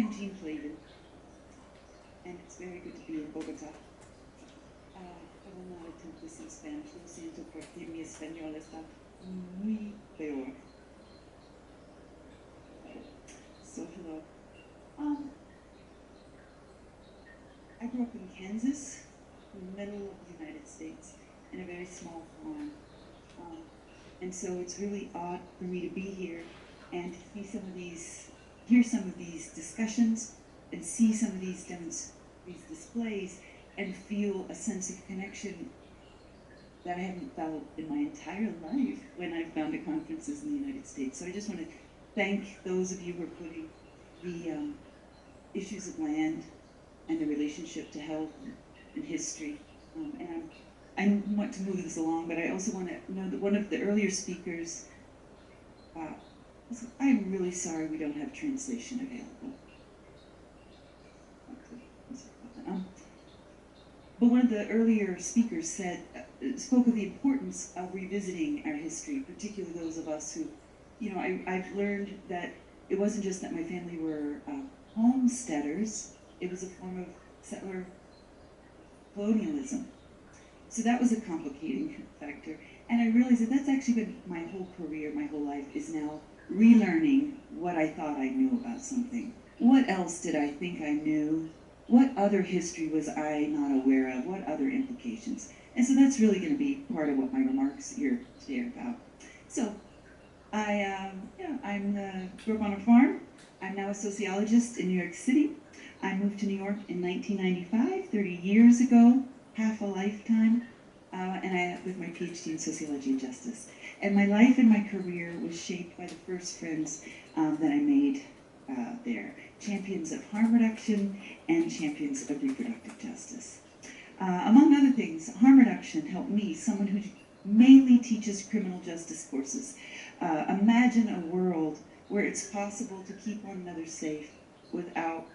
I'm Jean Flavin, and it's very good to be in Bogota. I will not attempt this in Spanish. Lo siento porque mi español está muy peor. So hello. I grew up in Kansas, in the middle of the United States, in a very small farm. And so it's really odd for me to be here and to see hear some of these discussions and see some of these displays and feel a sense of connection that I haven't felt in my entire life when I've gone to conferences in the United States. So I just want to thank those of you who are putting the issues of land and the relationship to health and history. And I want to move this along, but I also want to know that one of the earlier speakers, I'm really sorry we don't have translation available. But one of the earlier speakers spoke of the importance of revisiting our history, particularly those of us who, I've learned that it wasn't just that my family were homesteaders, it was a form of settler colonialism. So that was a complicating factor. And I realized that that's actually been my whole career, my whole life, is now relearning what I thought I knew about something. What else did I think I knew? What other history was I not aware of? What other implications? And so that's really going to be part of what my remarks here today are about. So I grew up on a farm. I'm now a sociologist in New York City. I moved to New York in 1995, 30 years ago, half a lifetime, with my PhD in sociology and justice. And my life and my career was shaped by the first friends that I made there, champions of harm reduction and champions of reproductive justice. Among other things, harm reduction helped me, someone who mainly teaches criminal justice courses, imagine a world where it's possible to keep one another safe without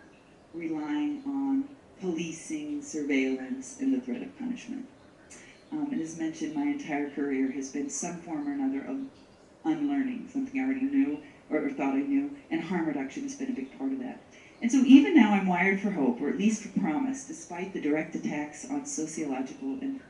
relying on policing, surveillance, and the threat of punishment. And as mentioned, my entire career has been some form or another of unlearning, something I already knew or thought I knew, and harm reduction has been a big part of that. And so even now I'm wired for hope, or at least for promise, despite the direct attacks on sociological and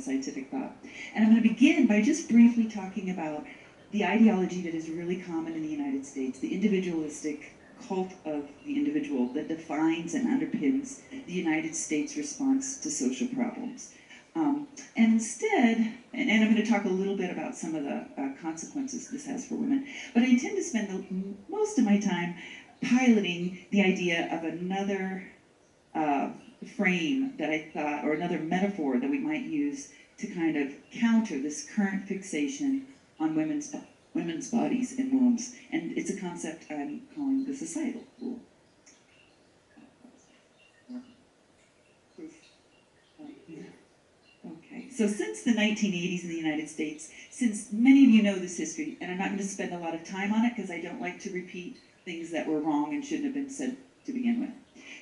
scientific thought. And I'm going to begin by just briefly talking about the ideology that is really common in the United States, the individualistic cult of the individual that defines and underpins the United States response to social problems. And instead, and I'm going to talk a little bit about some of the consequences this has for women, but I intend to spend most of my time piloting the idea of another frame that I thought, or another metaphor that we might use to kind of counter this current fixation on women's bodies and wombs. And it's a concept I'm calling the societal rule. Okay, so since the 1980s in the United States, since many of you know this history, and I'm not going to spend a lot of time on it because I don't like to repeat things that were wrong and shouldn't have been said to begin with.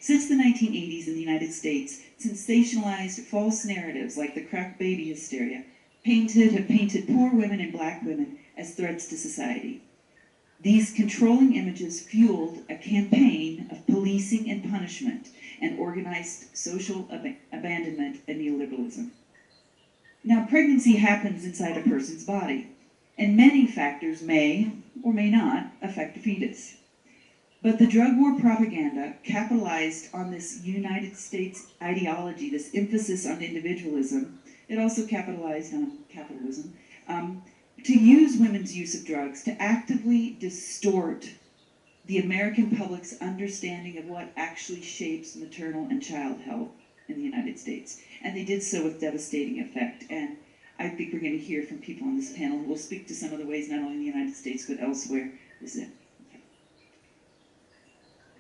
Since the 1980s in the United States, sensationalized false narratives like the crack baby hysteria have painted poor women and black women as threats to society. These controlling images fueled a campaign of policing and punishment and organized social abandonment and neoliberalism. Now, pregnancy happens inside a person's body, and many factors may or may not affect a fetus. But the drug war propaganda capitalized on this United States ideology, this emphasis on individualism. It also capitalized on capitalism, to use women's use of drugs to actively distort the American public's understanding of what actually shapes maternal and child health in the United States. And they did so with devastating effect. And I think we're going to hear from people on this panel who will speak to some of the ways, not only in the United States, but elsewhere. This is it.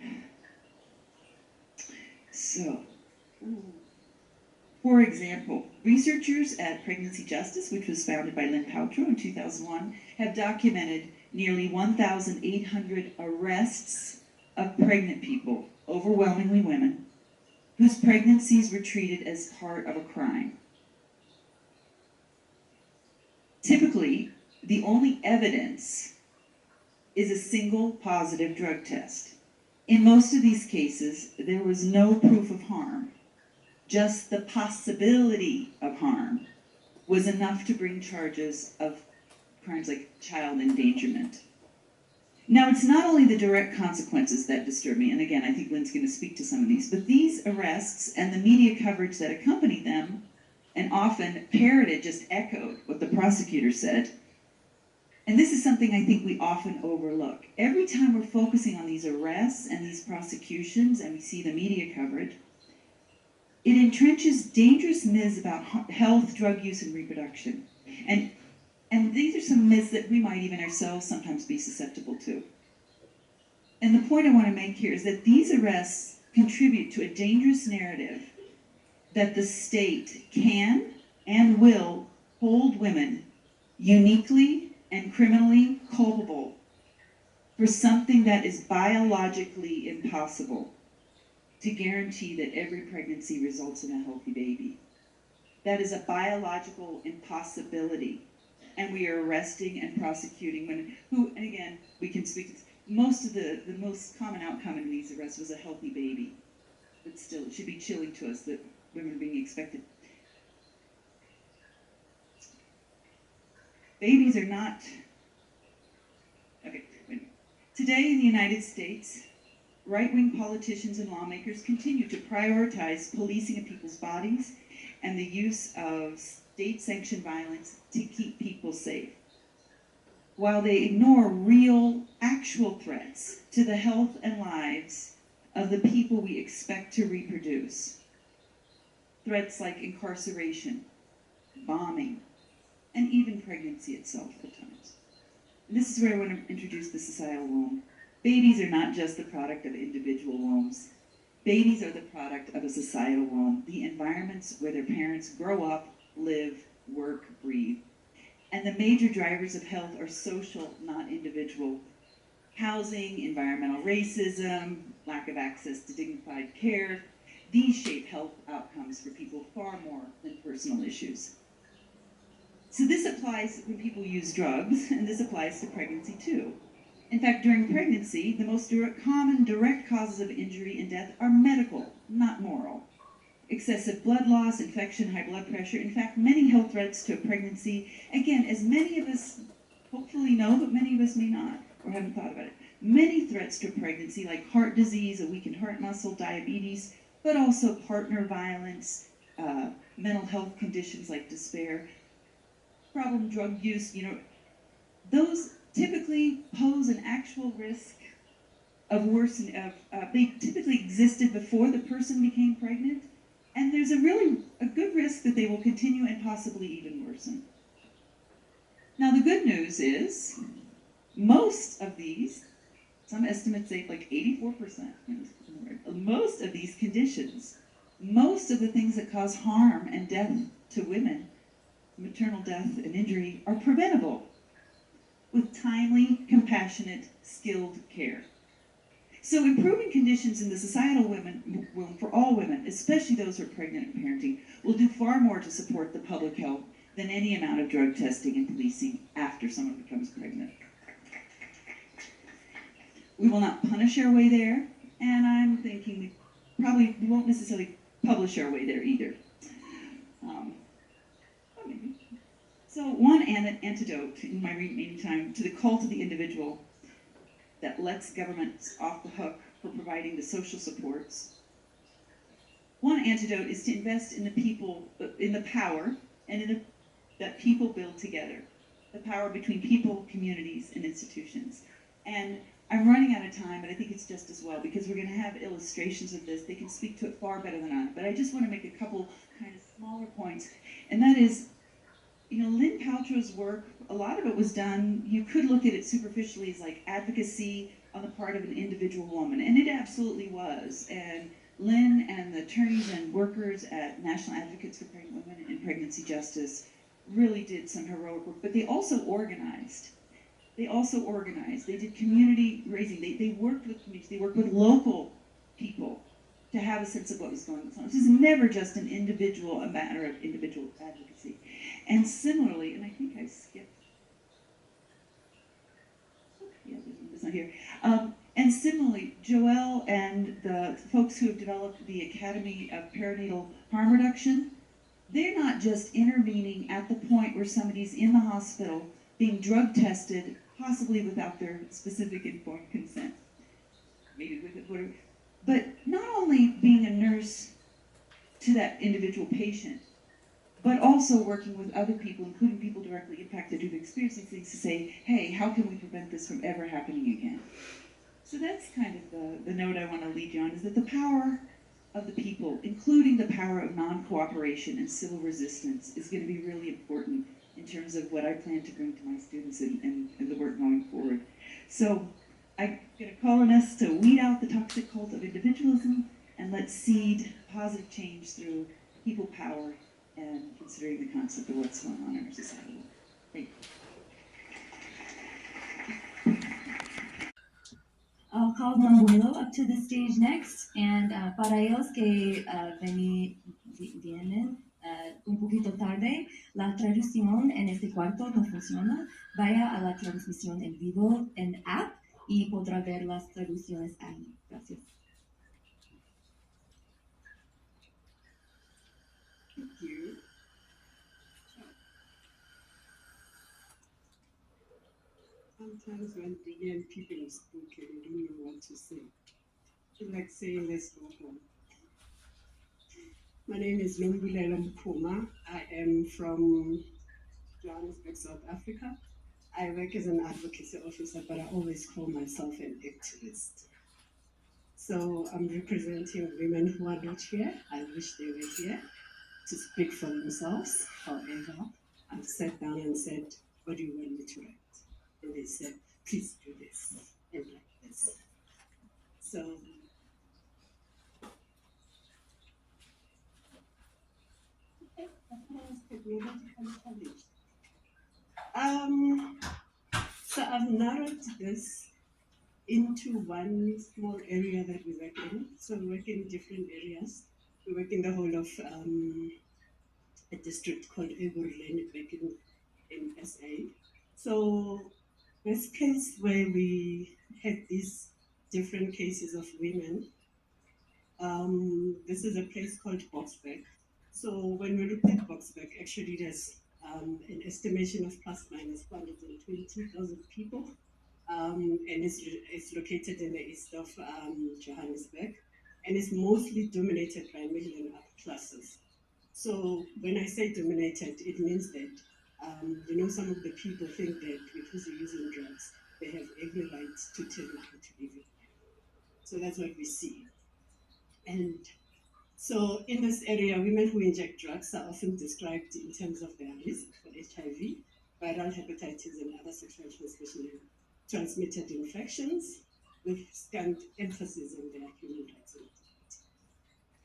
Okay. So, for example, researchers at Pregnancy Justice, which was founded by Lynn Paltrow in 2001, have documented nearly 1,800 arrests of pregnant people, overwhelmingly women, whose pregnancies were treated as part of a crime. Typically, the only evidence is a single positive drug test. In most of these cases, there was no proof of harm. Just the possibility of harm was enough to bring charges of crimes like child endangerment. Now, it's not only the direct consequences that disturb me, and again, I think Lynn's going to speak to some of these, but these arrests and the media coverage that accompanied them, and often parroted, just echoed what the prosecutor said. And this is something I think we often overlook. Every time we're focusing on these arrests and these prosecutions, and we see the media coverage, it entrenches dangerous myths about health, drug use, and reproduction. And these are some myths that we might even ourselves sometimes be susceptible to. And the point I want to make here is that these arrests contribute to a dangerous narrative that the state can and will hold women uniquely and criminally culpable for something that is biologically impossible, to guarantee that every pregnancy results in a healthy baby. That is a biological impossibility. And we are arresting and prosecuting women who, and again, we can speak, the most common outcome in these arrests was a healthy baby. But still, it should be chilling to us that women are being expected. Babies are not, okay, wait. Today in the United States, right-wing politicians and lawmakers continue to prioritize policing of people's bodies and the use of state-sanctioned violence to keep people safe, while they ignore real, actual threats to the health and lives of the people we expect to reproduce. Threats like incarceration, bombing, and even pregnancy itself at times. And this is where I want to introduce the societal womb. Babies are not just the product of individual wombs. Babies are the product of a societal womb, the environments where their parents grow up, live, work, breathe. And the major drivers of health are social, not individual. Housing, environmental racism, lack of access to dignified care, these shape health outcomes for people far more than personal issues. So this applies when people use drugs, and this applies to pregnancy too. In fact, during pregnancy, the most common direct causes of injury and death are medical, not moral. Excessive blood loss, infection, high blood pressure. In fact, many health threats to a pregnancy, again, as many of us hopefully know, but many of us may not, or haven't thought about it. Many threats to a pregnancy, like heart disease, a weakened heart muscle, diabetes, but also partner violence, mental health conditions like despair, problem drug use, those typically pose an actual risk of worsening, they typically existed before the person became pregnant, and there's a good risk that they will continue and possibly even worsen. Now the good news is, most of these, some estimates say like 84%, most of these conditions, most of the things that cause harm and death to women, maternal death and injury, are preventable with timely, compassionate, skilled care. So improving conditions in the societal womb for all women, especially those who are pregnant and parenting, will do far more to support the public health than any amount of drug testing and policing after someone becomes pregnant. We will not punish our way there, and I'm thinking we probably won't necessarily publish our way there either. So one antidote in my remaining time to the cult of the individual that lets governments off the hook for providing the social supports. One antidote is to invest in the people, in the power, and that people build together. The power between people, communities, and institutions. And I'm running out of time, but I think it's just as well, because we're going to have illustrations of this. They can speak to it far better than I. But I just want to make a couple kind of smaller points, and that is, Lynn Paltrow's work, a lot of it was done, you could look at it superficially as like advocacy on the part of an individual woman, and it absolutely was. And Lynn and the attorneys and workers at National Advocates for Pregnant Women and Pregnancy Justice really did some heroic work, but they also organized. They did community raising. They worked with communities. They worked with local people to have a sense of what was going on. This is never just a matter of individual advocacy. And similarly, and I think I skipped. Yeah, it's not here. And similarly, Joelle and the folks who have developed the Academy of Perinatal Harm Reduction, they're not just intervening at the point where somebody's in the hospital being drug tested, possibly without their specific informed consent, maybe with it, whatever. But not only being a nurse to that individual patient, but also working with other people, including people directly impacted who've experienced these things, to say, hey, how can we prevent this from ever happening again? So that's kind of the note I want to lead you on, is that the power of the people, including the power of non-cooperation and civil resistance, is going to be really important in terms of what I plan to bring to my students and the work going forward. So I'm going to call on us to weed out the toxic cult of individualism and let's seed positive change through people power and considering the concept of what's going on in our society. Thank you. I'll call Manguelo up to the stage next, and para ellos que vienen un poquito tarde, la traducción en este cuarto no funciona. Vaya a la transmisión en vivo en app y podrá ver las traducciones ahí. Gracias. Thank you. Sometimes when the young people have spoken, you don't know what to say. It's like saying, let's go home. My name is Nombulela Mphuma. I am from Johannesburg, South Africa. I work as an advocacy officer, but I always call myself an activist. So I'm representing women who are not here. I wish they were here to speak for themselves. However, I've sat down and said, what do you want me to write? And they said, please do this and like this. So so I've narrowed this into one small area that we work in. So we work in different areas. We work in the whole of a district called Eburlane back in SA. So this case where we had these different cases of women, this is a place called Boksburg. So when we look at Boksburg, actually there's an estimation of plus minus 120,000 people. And it's located in the east of Johannesburg, and it's mostly dominated by middle and upper classes. So when I say dominated, it means that some of the people think that because you're using drugs, they have every right to tell you how to live your life. So that's what we see. And so in this area, women who inject drugs are often described in terms of their risk for HIV, viral hepatitis, and other sexually transmitted infections, with scant emphasis on their human rights and dignity.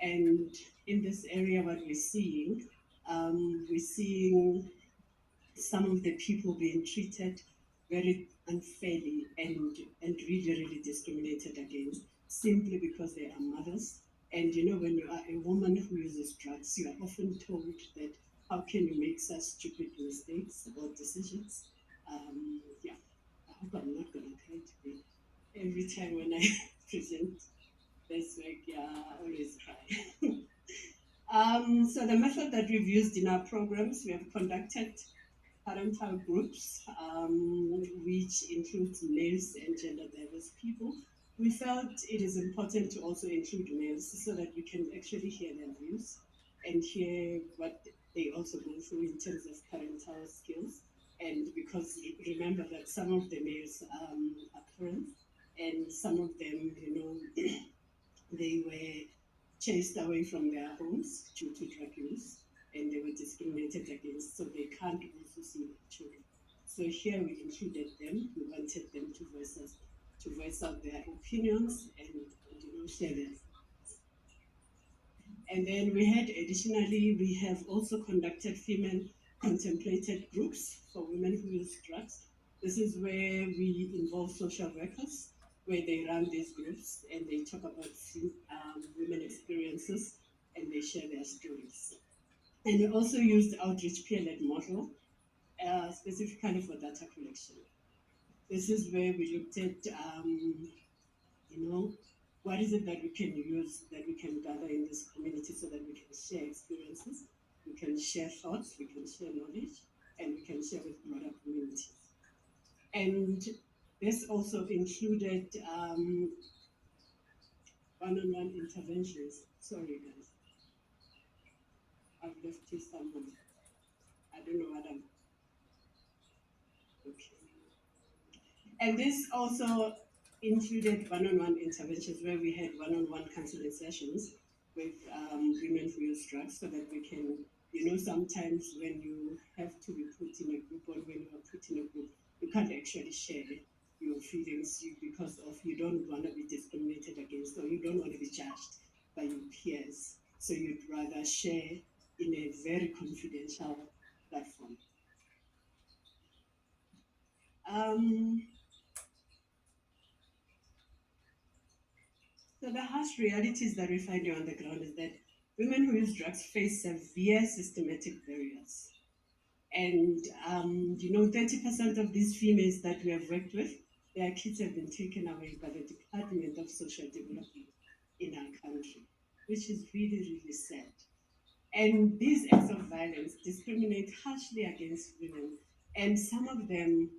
And in this area, what we're seeing some of the people being treated very unfairly and really, really discriminated against simply because they are mothers. And when you are a woman who uses drugs, you are often told that how can you make such stupid mistakes or decisions? Yeah, I hope I'm not gonna cry today. Every time when I present this work, yeah, I always cry. So the method that we've used in our programs, we have conducted parental groups, which includes males and gender diverse people. We felt it is important to also include males so that we can actually hear their views and hear what they also go through in terms of parental skills. And because remember that some of the males are parents, and some of them, they were chased away from their homes due to drug use, and they were discriminated against, so they can't also see their children. So here we included them. We wanted them to voice out their opinions and share their thoughts. And then we have also conducted female contemplated groups for women who use drugs. This is where we involve social workers, where they run these groups and they talk about women experiences and they share their stories. And we also used outreach peer-led model, specifically for data collection. This is where we looked at You know, what is it that we can use, that we can gather in this community so that we can share experiences, we can share thoughts, we can share knowledge, and we can share with broader communities. And this also included one-on-one interventions. Sorry, guys, I've left you someone. I don't know what I'm. Okay. And this also included one-on-one interventions where we had one-on-one counseling sessions with women who use drugs so that we can, sometimes when you have to be put in a group or when you are put in a group, you can't actually share your feelings because of you don't want to be discriminated against or you don't want to be judged by your peers. So you'd rather share in a very confidential platform. Um, So the harsh realities that we find on the ground is that women who use drugs face severe systematic barriers. And 30% of these females that we have worked with, their kids have been taken away by the Department of Social Development in our country, which is really, really sad. And these acts of violence discriminate harshly against women, and some of them,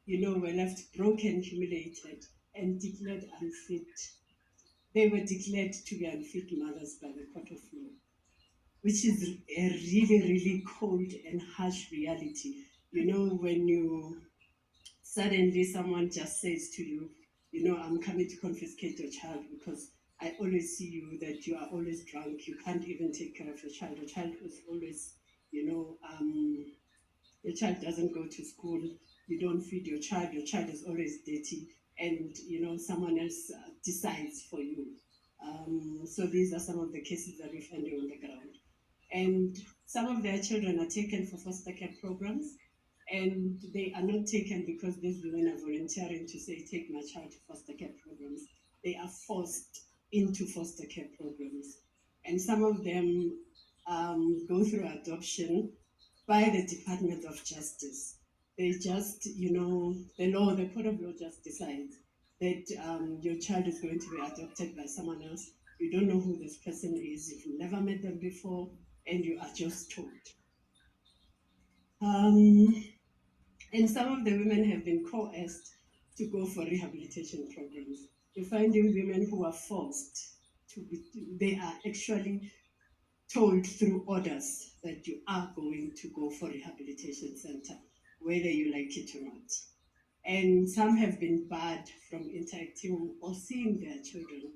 were left broken, humiliated, and declared unfit. They were declared to be unfit mothers by the court of law, which is a really, really cold and harsh reality. When you suddenly someone just says to you, I'm coming to confiscate your child because I always see you that you are always drunk, you can't even take care of your child. Your child is always, your child doesn't go to school, you don't feed your child is always dirty, and someone else decides for you. So these are some of the cases that we find on the ground. And some of their children are taken for foster care programs, and they are not taken because these women are volunteering to say, take my child to foster care programs. They are forced into foster care programs. And some of them go through adoption by the Department of Justice. They just, the court of law just decides that your child is going to be adopted by someone else. You don't know who this person is, you've never met them before, and you are just told. And some of the women have been coerced to go for rehabilitation programs. You're finding women who are forced they are actually told through orders that you are going to go for rehabilitation center, whether you like it or not. And some have been barred from interacting or seeing their children.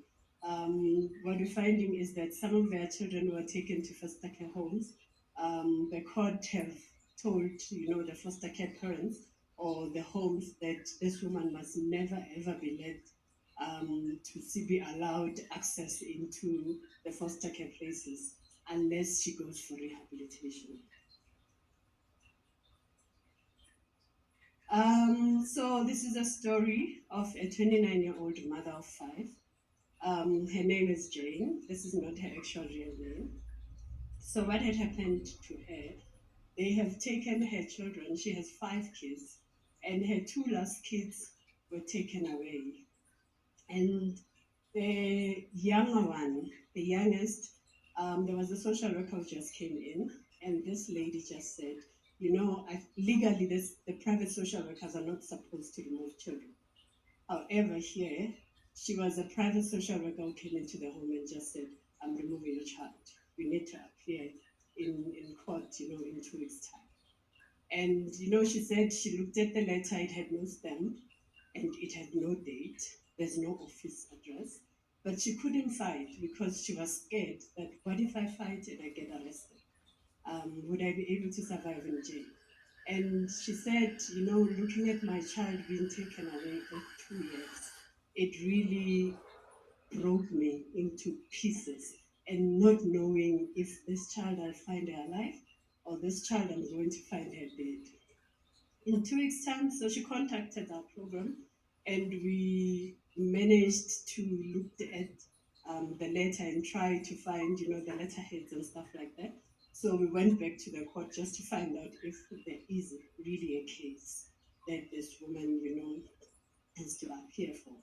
What we're finding is that some of their children were taken to foster care homes. The court have told, the foster care parents or the homes that this woman must never ever be be allowed access into the foster care places unless she goes for rehabilitation. So this is a story of a 29-year-old mother of 5. Her name is Jane. This is not her actual real name. So what had happened to her, they have taken her children. She has 5 kids, and her 2 last kids were taken away. And the younger one, the youngest, there was a social worker who just came in, and this lady just said, legally, the private social workers are not supposed to remove children. However, here, she was a private social worker who came into the home and just said, I'm removing your child. We need to appear in court, in 2 weeks' time. And, she said she looked at the letter, it had no stamp, and it had no date. There's no office address. But she couldn't fight because she was scared that what if I fight and I get arrested? Would I be able to survive in jail? And she said, looking at my child being taken away at 2 years, it really broke me into pieces. And not knowing if this child I'll find her alive or this child I'm going to find her dead. In 2 weeks' time, so she contacted our program, and we managed to look at the letter and try to find, the letterheads and stuff like that. So we went back to the court just to find out if there is really a case that this woman, has to appear for.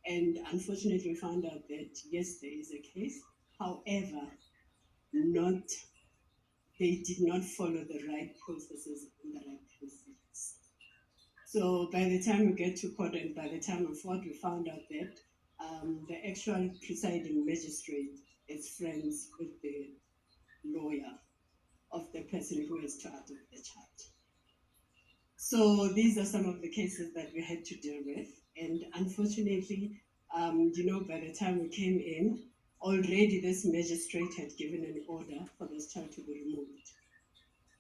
And unfortunately, we found out that yes, there is a case. However, not they did not follow the right processes and the right procedures. So by the time we get to court and by the time of what we found out that the actual presiding magistrate is friends with the lawyer of the person who is to adopt the child. So these are some of the cases that we had to deal with. And unfortunately, by the time we came in, already this magistrate had given an order for this child to be removed.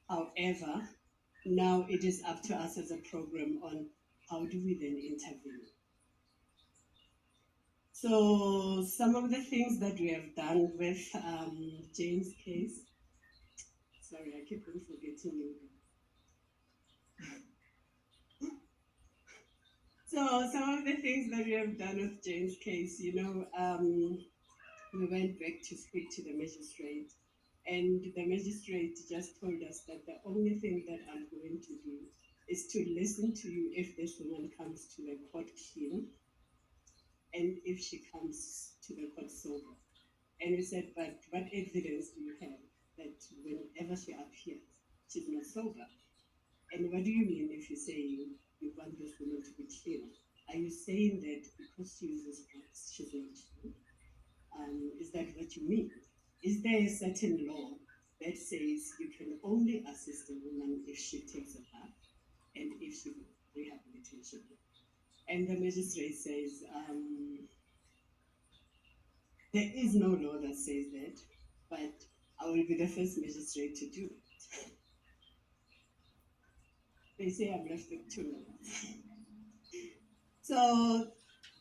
However, now it is up to us as a program on how do we then intervene. So some of the things that we have done with Jane's case, sorry, I keep on forgetting you. So some of the things that we have done with Jane's case, we went back to speak to the magistrate, and the magistrate just told us that the only thing that I'm going to do is to listen to you if this woman comes to the court clean, and if she comes to the court sober. And we said, but what evidence do you have that whenever she appears, she's not sober? And what do you mean if you say you want this woman to be clean? Are you saying that because she uses drugs, she's not clean? Is that what you mean? Is there a certain law that says you can only assist a woman if she takes a bath and if she rehabilitation? And the magistrate says, there is no law that says that, but I will be the first magistrate to do it. They say I'm left with 2 minutes. So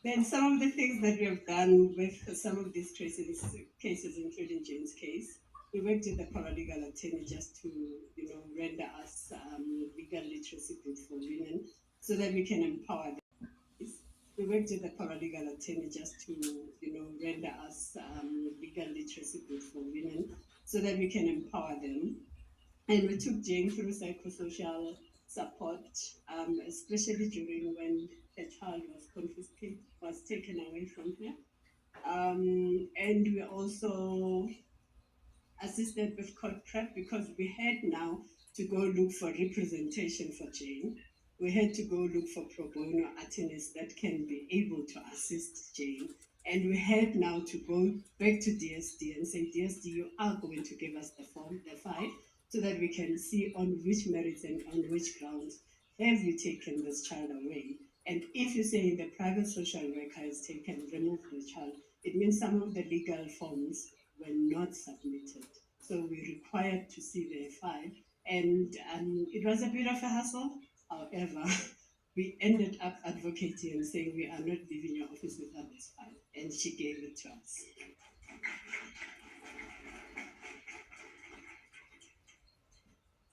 then some of the things that we have done with some of these cases, including Jane's case, we worked with the paralegal attorney just to, render us legal literacy group for women so that we can empower them. We worked with the paralegal attorney just to, render us legal literacy group for women so that we can empower them. And we took Jane through psychosocial support, especially during when the child was taken away from her. And we also assisted with court prep because we had now to go look for representation for Jane. We had to go look for pro bono attorneys that can be able to assist Jane. And we had now to go back to DSD and say, DSD, you are going to give us the file, so that we can see on which merits and on which grounds have you taken this child away. And if you say the private social worker has removed the child, it means some of the legal forms were not submitted. So we required to see their file. And it was a bit of a hassle. However, we ended up advocating and saying we are not leaving your office without this file. And she gave it to us.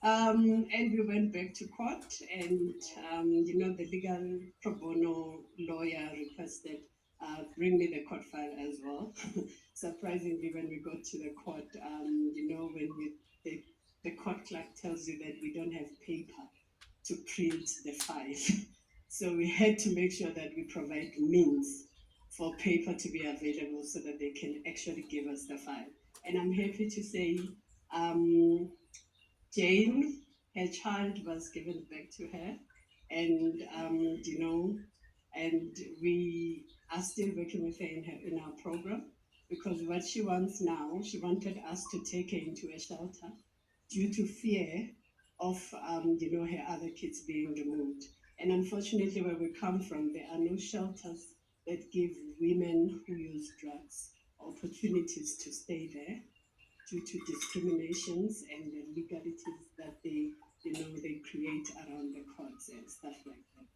And we went back to court, and the legal pro bono lawyer requested bring me the court file as well. Surprisingly, when we got to the court, when the court clerk tells you that we don't have paper to print the file, so we had to make sure that we provide means for paper to be available so that they can actually give us the file. And I'm happy to say. Jane, her child was given back to her, and and we are still working with her in our program, because what she wants now, she wanted us to take her into a shelter due to fear of her other kids being removed. And unfortunately, where we come from, there are no shelters that give women who use drugs opportunities to stay there, due to discriminations and the legalities that they create around the courts and stuff like that.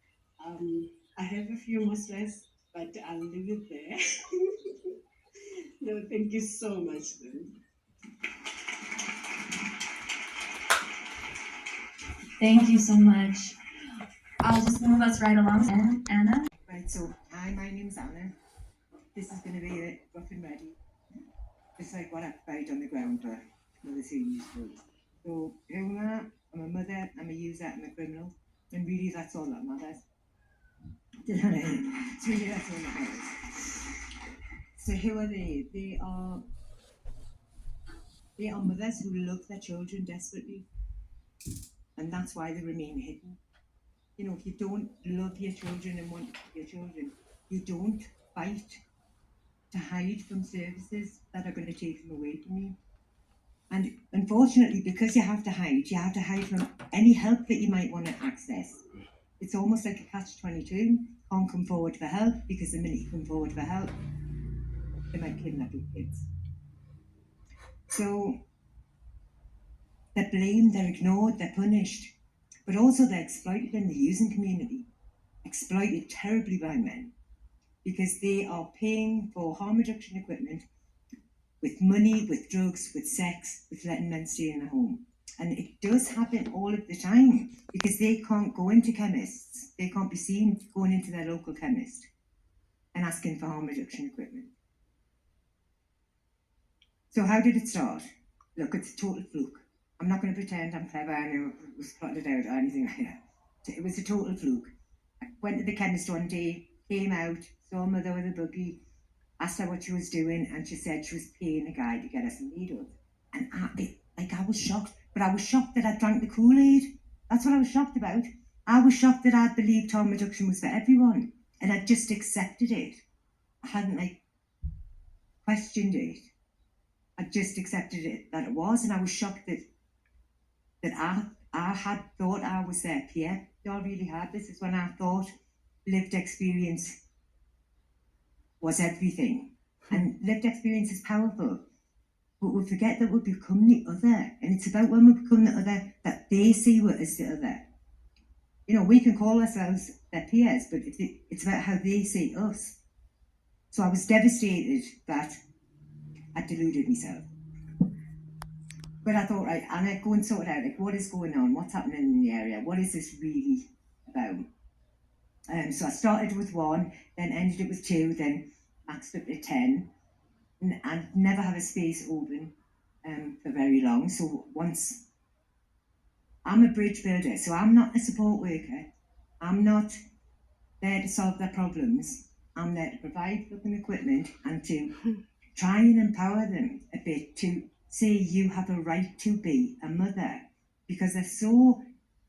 I have a few more slides, but I'll leave it there. No, thank you so much, then. Thank you so much. I'll just move us right along. And Anna? Right, so hi, my name's Anna. This is going to be it, rough and ready. It's like what I've buried on the ground for another series stories. So here we are. I'm a mother, I'm a user, I'm a criminal, and really that's all that matters. Do you know what I mean? So really that's all it is. So who are they? They are mothers who love their children desperately, and that's why they remain hidden. You know, if you don't love your children and want your children, you don't fight to hide from services that are going to take them away from you. And unfortunately, because you have to hide from any help that you might want to access. It's almost like a catch-22. Can't come forward for help because the minute you come forward for help, they might kidnap your kids. So they're blamed, they're ignored, they're punished, but also they're exploited in the using community, exploited terribly by men, because they are paying for harm reduction equipment with money, with drugs, with sex, with letting men stay in the home. And it does happen all of the time because they can't go into chemists. They can't be seen going into their local chemist and asking for harm reduction equipment. So how did it start? Look, it's a total fluke. I'm not going to pretend I'm clever and it was plotted out or anything like that. It was a total fluke. I went to the chemist one day, came out, saw a mother with a buggy, asked her what she was doing, and she said she was paying a guy to get her some needles. And I was shocked, but I was shocked that I drank the Kool-Aid. That's what I was shocked about. I was shocked that I'd believed harm reduction was for everyone, and I just accepted it. I hadn't questioned it. I just accepted it that it was, and I was shocked that I had thought I was their peer. Y'all really had. This is when I thought lived experience was everything. And lived experience is powerful. But we forget that we become the other. And it's about when we become the other that they see us as the other. You know, we can call ourselves their peers, but it's about how they see us. So I was devastated that I deluded myself. But I thought, right, and I'd go and sort it out, what is going on? What's happening in the area? What is this really about? So I started with 1, then ended it with 2, then maxed up to 10. And I'd never have a space open for very long. So once, I'm a bridge builder, so I'm not a support worker. I'm not there to solve their problems. I'm there to provide fucking equipment and to try and empower them a bit to say you have a right to be a mother, because they're so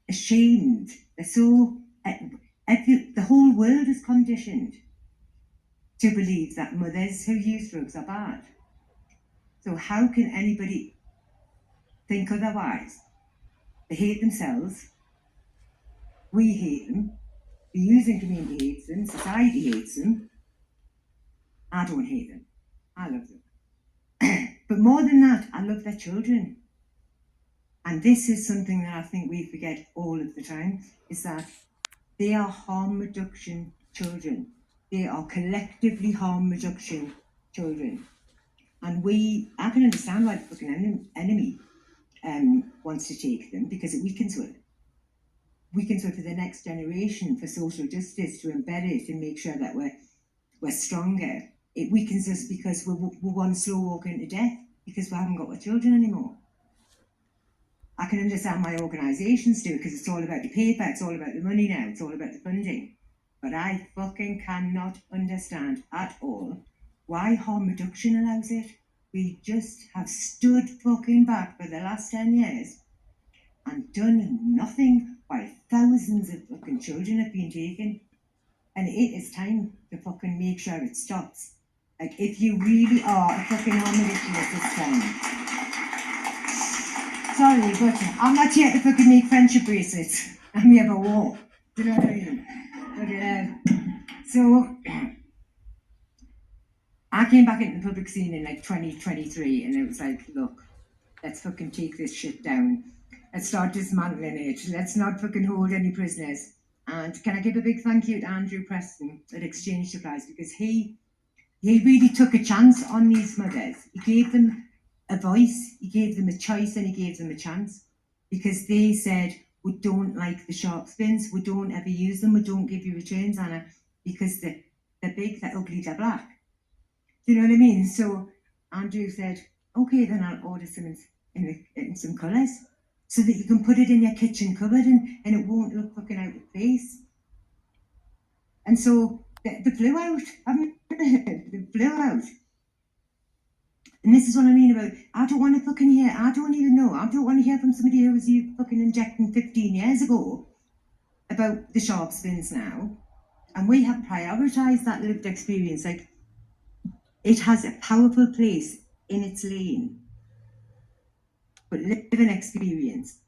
ashamed. They're so, the whole world is conditioned to believe that mothers who use drugs are bad. So how can anybody think otherwise? They hate themselves. We hate them. The using community hates them. Society hates them. I don't hate them. I love them. But more than that, I love their children. And this is something that I think we forget all of the time, is that they are harm reduction children. They are collectively harm reduction children. And I can understand why the fucking enemy wants to take them, because it weakens it. Weakens it for the next generation, for social justice, to embed it and make sure that we're stronger. It weakens us because we're one slow walk into death, because we haven't got our children anymore. I can understand why organisations do it, because it's all about the paper, it's all about the money now, it's all about the funding. But I fucking cannot understand at all why harm reduction allows it. We just have stood fucking back for the last 10 years and done nothing while thousands of fucking children have been taken. And it is time to fucking make sure it stops. If you really are a fucking harm reductionist this time. Sorry, but I'm not here to fucking make friendship bracelets and we have a war. Do you know what I mean? But, so I came back into the public scene in 2023, and it was like, look, let's fucking take this shit down. Let's start dismantling it. Let's not fucking hold any prisoners. And can I give a big thank you to Andrew Preston at Exchange Supplies, because he really took a chance on these mothers. He gave them a voice, he gave them a choice, and he gave them a chance, because they said, we don't like the shark fins, we don't ever use them, we don't give you returns, Anna, because they're big, they're ugly, they're black. Do you know what I mean? So Andrew said, okay, then I'll order some in some colours, so that you can put it in your kitchen cupboard and it won't look fucking out of place. And so they flew out. They flew out. And this is what I mean about, I don't want to fucking hear, I don't even know, I don't want to hear from somebody who was here fucking injecting 15 years ago about the sharp spins now. And we have prioritised that lived experience. Like, it has a powerful place in its lane. But living experience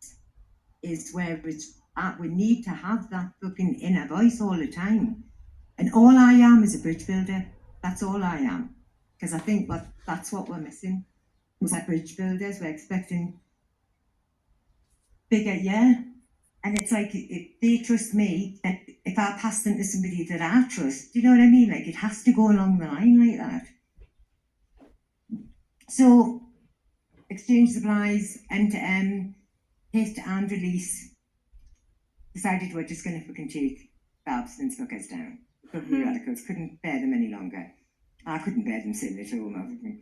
is where it's at. We need to have that fucking inner voice all the time. And all I am is a bridge builder. That's all I am. Because I think that's what we're missing. Was that bridge builders, we're expecting bigger, yeah. And it's like, if they trust me, then if I pass them to somebody that I trust, do you know what I mean? Like, it has to go along the line like that. So, exchange supplies, end-to-end, hit and release. Decided we're just going to fucking take the abstinence fuckers down. Probably radicals, couldn't bear them any longer. I couldn't bear them sitting at home.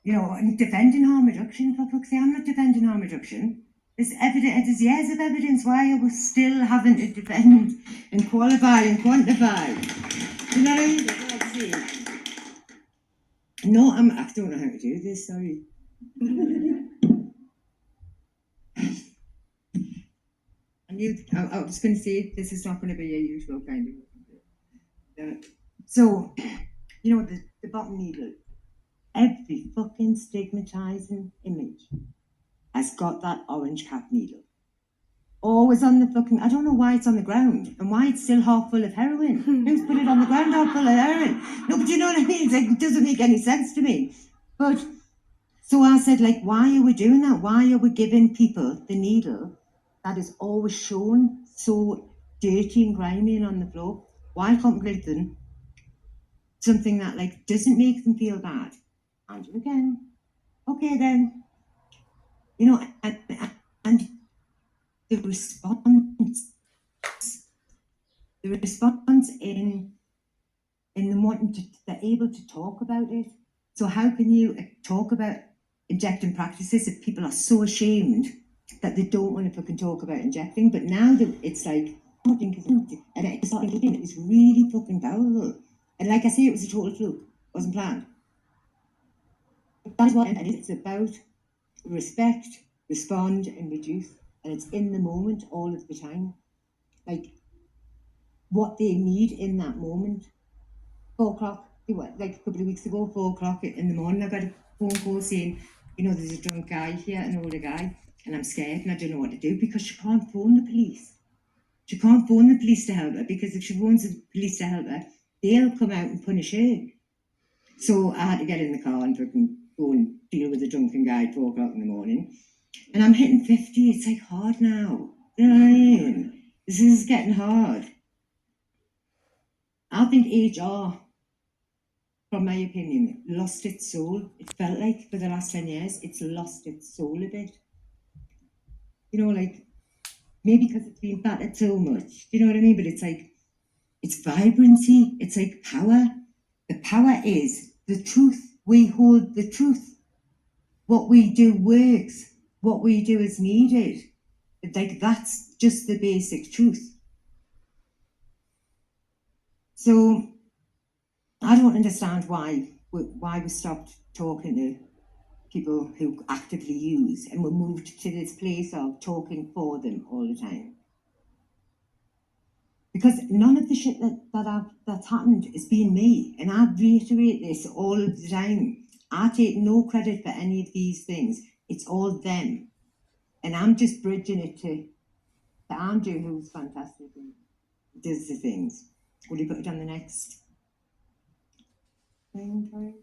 You know, and defending harm reduction, for fuck's sake, I'm not defending harm reduction. There's evidence, there's years of evidence why are we still having to defend and qualify and quantify. You know what I mean? That's what I'm saying. No, I don't know how to do this, sorry. I was going to say, this is not going to be a usual kind of... So, you know, the bottom needle, every fucking stigmatising image has got that orange cap needle. Always on the fucking, I don't know why it's on the ground and why it's still half full of heroin. Who's put it on the ground half full of heroin? No, but you know what I mean? It's like, it doesn't make any sense to me. But, so I said, like, why are we doing that? Why are we giving people the needle that is always shown so dirty and grimy and on the floor? Why can't we give them something that, like, doesn't make them feel bad? And again, okay then, you know, and the response in them wanting to, they're able to talk about it. So how can you talk about injecting practices if people are so ashamed that they don't want to fucking talk about injecting? But now that it's like, I think it's really fucking powerful. And like I say, it was a total fluke. It wasn't planned. That's what it's about. Respect, respond, and reduce. And it's in the moment all of the time. Like, what they need in that moment. 4 o'clock, like a couple of weeks ago, 4 o'clock in the morning, I got a phone call saying, you know, there's a drunk guy here, an older guy, and I'm scared and I don't know what to do, because she can't phone the police. She can't phone the police to help her, because if she phones the police to help her, they'll come out and punish her. So I had to get in the car and fucking go and deal with a drunken guy at 4 o'clock in the morning. And I'm hitting 50, it's like hard now. You know what I mean? This is getting hard. I think HR, from my opinion, lost its soul. It felt like for the last 10 years, it's lost its soul a bit. You know, like, maybe because it's been battered so much, you know what I mean? But it's like, it's vibrancy, it's like power. The power is the truth. We hold the truth. What we do works. What we do is needed. Like, that's just the basic truth. So, I don't understand why we stopped talking to people who actively use, and we moved to this place of talking for them all the time. Because none of the shit that's happened has been me, and I reiterate this all of the time. I take no credit for any of these things. It's all them, and I'm just bridging it to Andrew, who's fantastic and does the things. Will you put it on the next thing, Tori?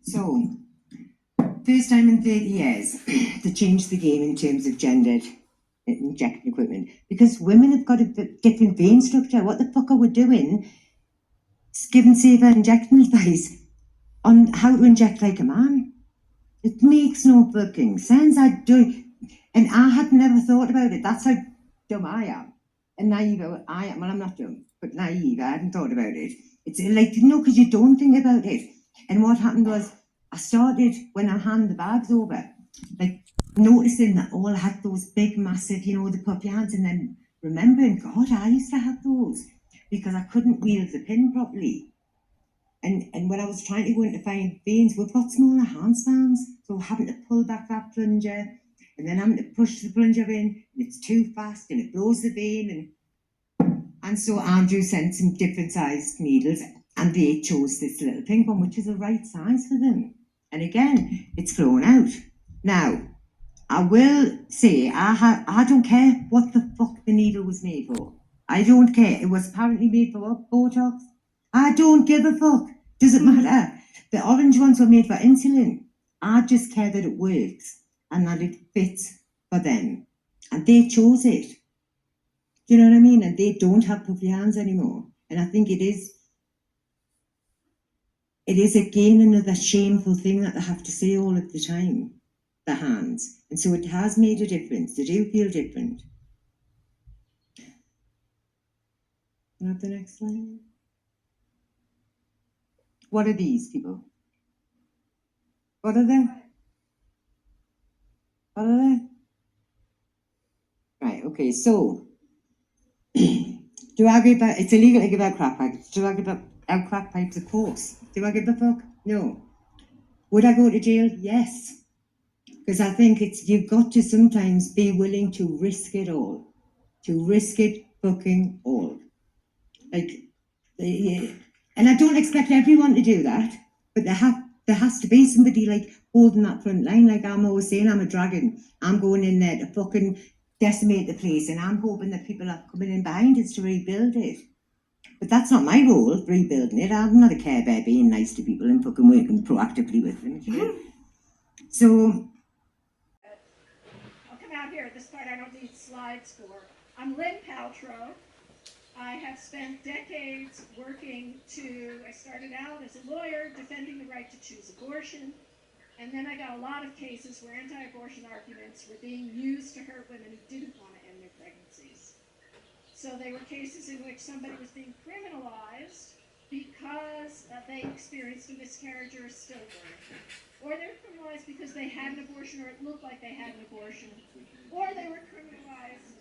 So, first time in 30 years, to change the game in terms of gendered injecting equipment. Because women have got a different vein structure. What the fuck are we doing? Giving safer injecting advice on how to inject like a man. It makes no fucking sense. And I had never thought about it. That's how dumb I am. And naive I am. Well, I'm not dumb, but naive. I hadn't thought about it. It's like, no, because you don't think about it. And what happened was, I started when I hand the bags over. Like, noticing that all had those big, massive, you know, the puffy hands, and then remembering, God, I used to have those because I couldn't wield the pin properly. And when I was trying to go into fine veins, we've got smaller handspans, so having to pull back that plunger and then having to push the plunger in, and it's too fast and it blows the vein. And so Andrew sent some different sized needles, and they chose this little pink one, which is the right size for them. And again, it's flown out. Now, I will say, I don't care what the fuck the needle was made for. I don't care. It was apparently made for what? Botox? I don't give a fuck. Doesn't matter. The orange ones were made for insulin. I just care that it works and that it fits for them. And they chose it. Do you know what I mean? And they don't have puffy hands anymore. And I think it is again another shameful thing that they have to say all of the time. The hands. And so it has made a difference. They do feel different. Can I have the next slide? What are these people? What are they? What are they? Right, okay, so do I give out, it's illegal to give out crack pipes. Do I give out crack pipes? Of course. Do I give a fuck? No. Would I go to jail? Yes. Because I think you've got to sometimes be willing to risk it all. To risk it fucking all. Like, and I don't expect everyone to do that, but there has to be somebody like holding that front line. Like I'm always saying, I'm a dragon. I'm going in there to fucking decimate the place, and I'm hoping that people are coming in behind us to rebuild it. But that's not my role, rebuilding it. I'm not a care bear being nice to people and fucking working proactively with them. So I'll come out here. This part I don't need slides for. I'm Lynn Paltrow. I have spent decades I started out as a lawyer defending the right to choose abortion, and then I got a lot of cases where anti-abortion arguments were being used to hurt women who didn't want to end their pregnancies. So they were cases in which somebody was being criminalized because they experienced a miscarriage or a stillbirth. Or they were criminalized because they had an abortion or it looked like they had an abortion. Or they were criminalized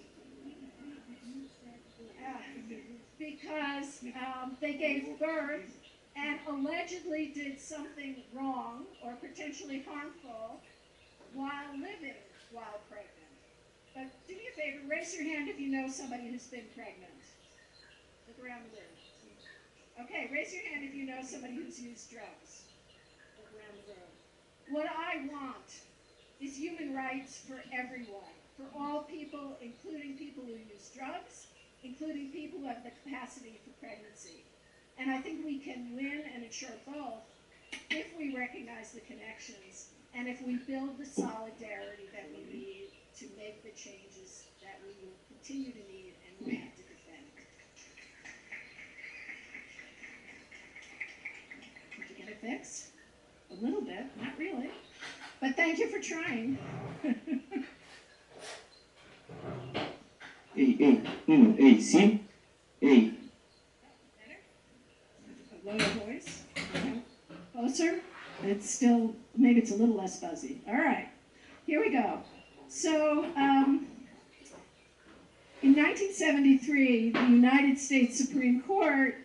because they gave birth and allegedly did something wrong or potentially harmful while living while pregnant. But do me a favor, raise your hand if you know somebody who's been pregnant. Look around the room. Okay, raise your hand if you know somebody who's used drugs. Look around the room. What I want is human rights for everyone, for all people, including people who use drugs, including people who have the capacity for pregnancy. And I think we can win and ensure both if we recognize the connections and if we build the solidarity that we need to make the changes that we will continue to need and we have to defend. Did you get it fixed? A little bit, not really. But thank you for trying. Hey, see? Hey. Lower voice. Closer. It's still, maybe it's a little less fuzzy. All right, here we go. So, in 1973, the United States Supreme Court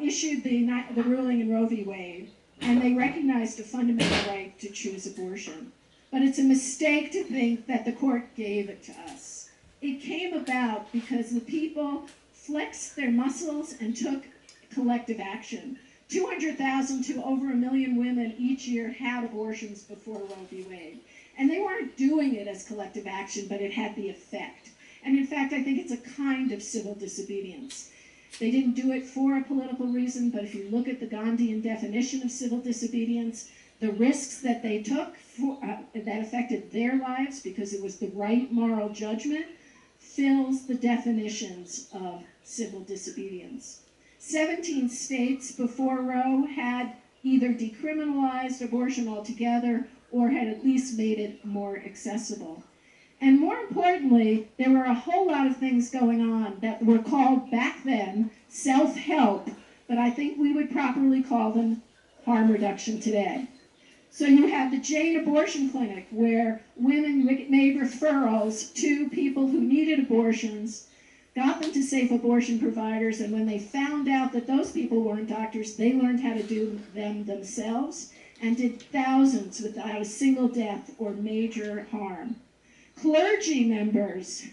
issued the ruling in Roe v. Wade, and they recognized a fundamental right to choose abortion. But it's a mistake to think that the court gave it to us. It came about because the people flexed their muscles and took collective action. 200,000 to over 1 million women each year had abortions before Roe v. Wade. And they weren't doing it as collective action, but it had the effect. And in fact, I think it's a kind of civil disobedience. They didn't do it for a political reason, but if you look at the Gandhian definition of civil disobedience, the risks that they took that affected their lives because it was the right moral judgment fills the definitions of civil disobedience. 17 states before Roe had either decriminalized abortion altogether or had at least made it more accessible. And more importantly, there were a whole lot of things going on that were called back then self-help, but I think we would properly call them harm reduction today. So you have the Jane Abortion Clinic, where women made referrals to people who needed abortions, got them to safe abortion providers, and when they found out that those people weren't doctors, they learned how to do them themselves and did thousands without a single death or major harm. Clergy members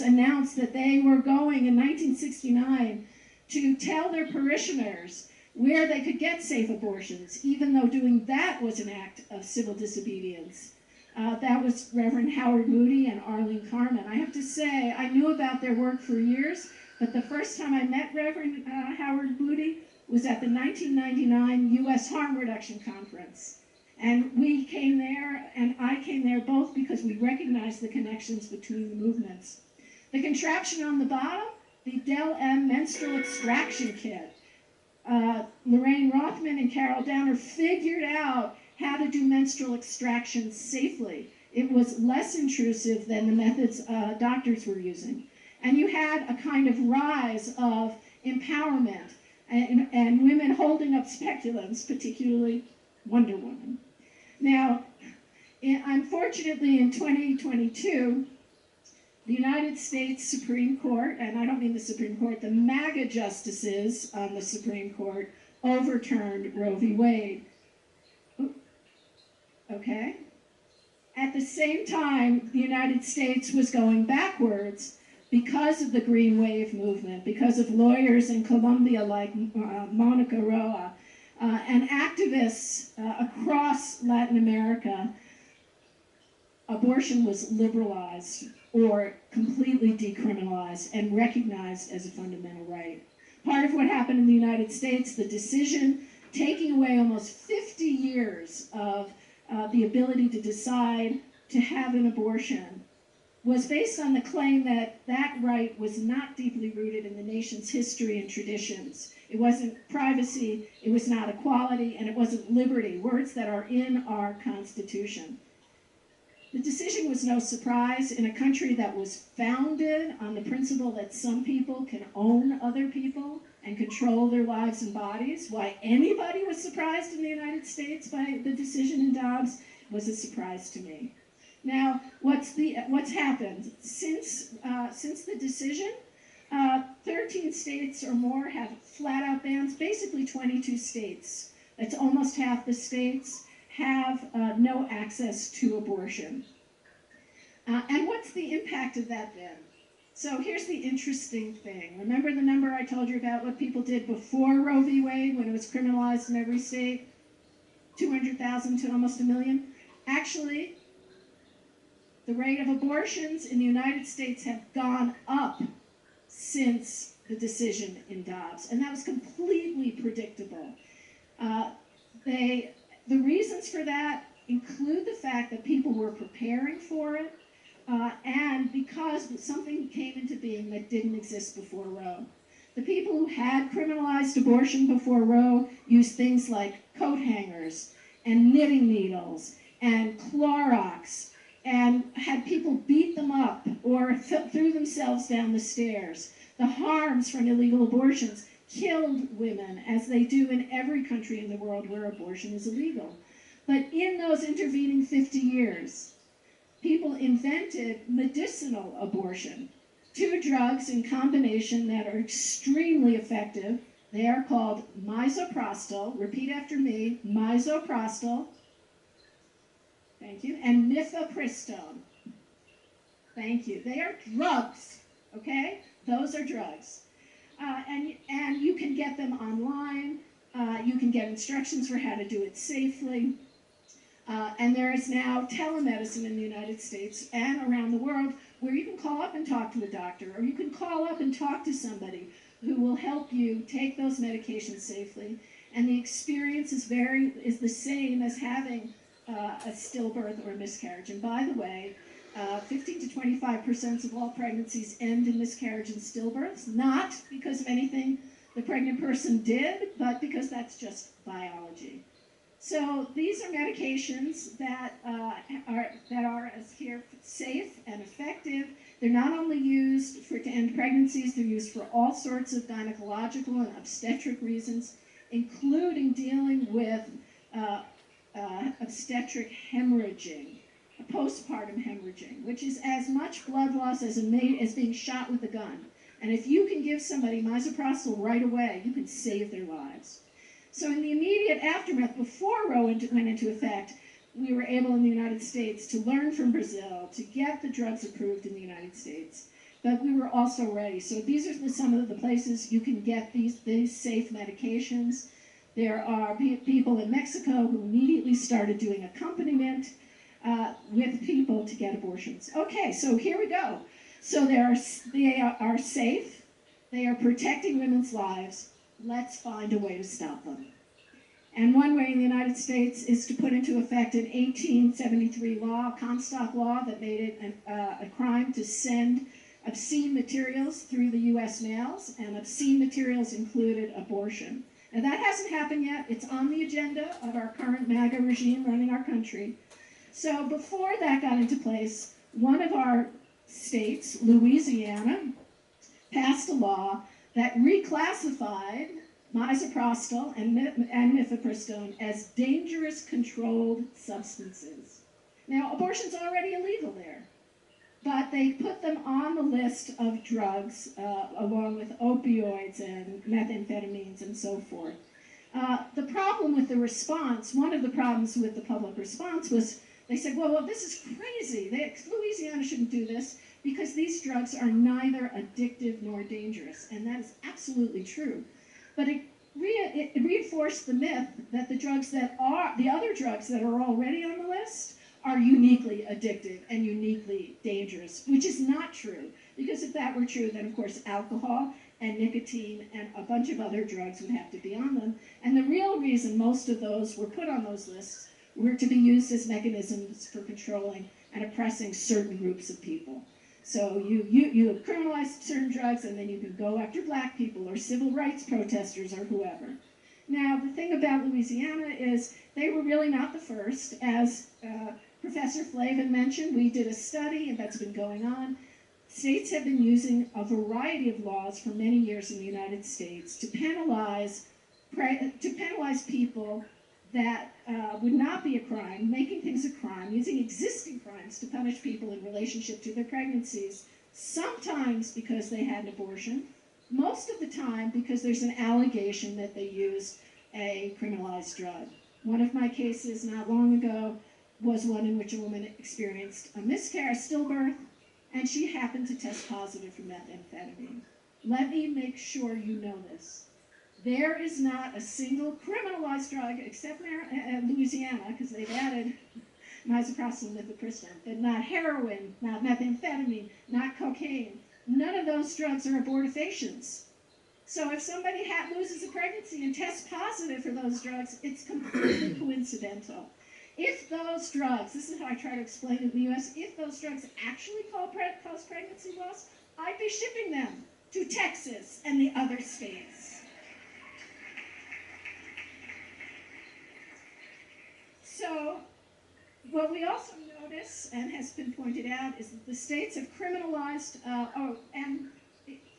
announced that they were going in 1969 to tell their parishioners where they could get safe abortions, even though doing that was an act of civil disobedience. That was Reverend Howard Moody and Arlene Carmen. I have to say, I knew about their work for years, but the first time I met Reverend Howard Moody was at the 1999 U.S. Harm Reduction Conference. And we came there, and I came there both because we recognized the connections between the movements. The contraption on the bottom, the Del M menstrual extraction kit. Lorraine Rothman and Carol Downer figured out how to do menstrual extraction safely. It was less intrusive than the methods doctors were using. And you had a kind of rise of empowerment and women holding up speculums, particularly Wonder Woman. Now, unfortunately, in 2022, the United States Supreme Court, and I don't mean the Supreme Court, the MAGA justices on the Supreme Court overturned Roe v. Wade. Okay? At the same time, the United States was going backwards because of the Green Wave movement, because of lawyers in Colombia like Monica Roa, and activists across Latin America. Abortion was liberalized or completely decriminalized and recognized as a fundamental right. Part of what happened in the United States, the decision taking away almost 50 years of the ability to decide to have an abortion, was based on the claim that that right was not deeply rooted in the nation's history and traditions. It wasn't privacy, it was not equality, and it wasn't liberty, words that are in our Constitution. The decision was no surprise in a country that was founded on the principle that some people can own other people and control their lives and bodies. Why anybody was surprised in the United States by the decision in Dobbs was a surprise to me. Now, what's happened since the decision? 13 states or more have flat-out bans. Basically, 22 states. That's almost half the states have no access to abortion. And what's the impact of that then? So here's the interesting thing. Remember the number I told you about what people did before Roe v. Wade when it was criminalized in every state? 200,000 to almost 1 million? Actually, the rate of abortions in the United States have gone up since the decision in Dobbs, and that was completely predictable. The reasons for that include the fact that people were preparing for it, and because something came into being that didn't exist before Roe. The people who had criminalized abortion before Roe used things like coat hangers and knitting needles and Clorox, and had people beat them up or threw themselves down the stairs. The harms from illegal abortions killed women, as they do in every country in the world where abortion is illegal. But in those intervening 50 years, people invented medicinal abortion. 2 drugs in combination that are extremely effective. They are called misoprostol, repeat after me, misoprostol, thank you, and mifepristone. Thank you. They are drugs, okay? Those are drugs. And you can get them online. You can get instructions for how to do it safely. And there is now telemedicine in the United States and around the world where you can call up and talk to a doctor, or you can call up and talk to somebody who will help you take those medications safely. And the experience is the same as having a stillbirth or a miscarriage. And by the way, 15 to 25% of all pregnancies end in miscarriage and stillbirths, not because of anything the pregnant person did, but because that's just biology. So these are medications that are as here safe and effective. They're not only used to end pregnancies, they're used for all sorts of gynecological and obstetric reasons, including dealing with obstetric hemorrhaging, postpartum hemorrhaging, which is as much blood loss as being shot with a gun. And if you can give somebody misoprostol right away, you can save their lives. So in the immediate aftermath, before Roe went into effect, we were able in the United States to learn from Brazil, to get the drugs approved in the United States. But we were also ready. So these are some of the places you can get these safe medications. There are people in Mexico who immediately started doing accompaniment with people to get abortions. Okay, so here we go. So they are safe. They are protecting women's lives. Let's find a way to stop them. And one way in the United States is to put into effect an 1873 law, Comstock law, that made it a crime to send obscene materials through the U.S. mails, and obscene materials included abortion. Now that hasn't happened yet. It's on the agenda of our current MAGA regime running our country. So before that got into place, one of our states, Louisiana, passed a law that reclassified misoprostol and mifepristone as dangerous controlled substances. Now, abortion's already illegal there, but they put them on the list of drugs along with opioids and methamphetamines and so forth. The problem with the response, one of the problems with the public response was they said, well, this is crazy. Louisiana shouldn't do this because these drugs are neither addictive nor dangerous. And that is absolutely true. But it reinforced the myth that the other drugs that are already on the list are uniquely addictive and uniquely dangerous, which is not true. Because if that were true, then of course alcohol and nicotine and a bunch of other drugs would have to be on them. And the real reason most of those were put on those lists were to be used as mechanisms for controlling and oppressing certain groups of people. So you criminalize certain drugs, and then you can go after black people or civil rights protesters or whoever. Now, the thing about Louisiana is they were really not the first. As Professor Flavin mentioned, we did a study, and that's been going on. States have been using a variety of laws for many years in the United States to penalize people that would not be a crime, making things a crime, using existing crimes to punish people in relationship to their pregnancies, sometimes because they had an abortion, most of the time because there's an allegation that they used a criminalized drug. One of my cases not long ago was one in which a woman experienced a miscarriage, stillbirth, and she happened to test positive for methamphetamine. Let me make sure you know this. There is not a single criminalized drug, except Louisiana, because they've added misoprostol and mifepristone, but not heroin, not methamphetamine, not cocaine. None of those drugs are abortifacients. So if somebody loses a pregnancy and tests positive for those drugs, it's completely coincidental. If those drugs, this is how I try to explain it in the U.S., if those drugs actually cause pregnancy loss, I'd be shipping them to Texas and the other states. So what we also notice, and has been pointed out, is that the states have criminalized,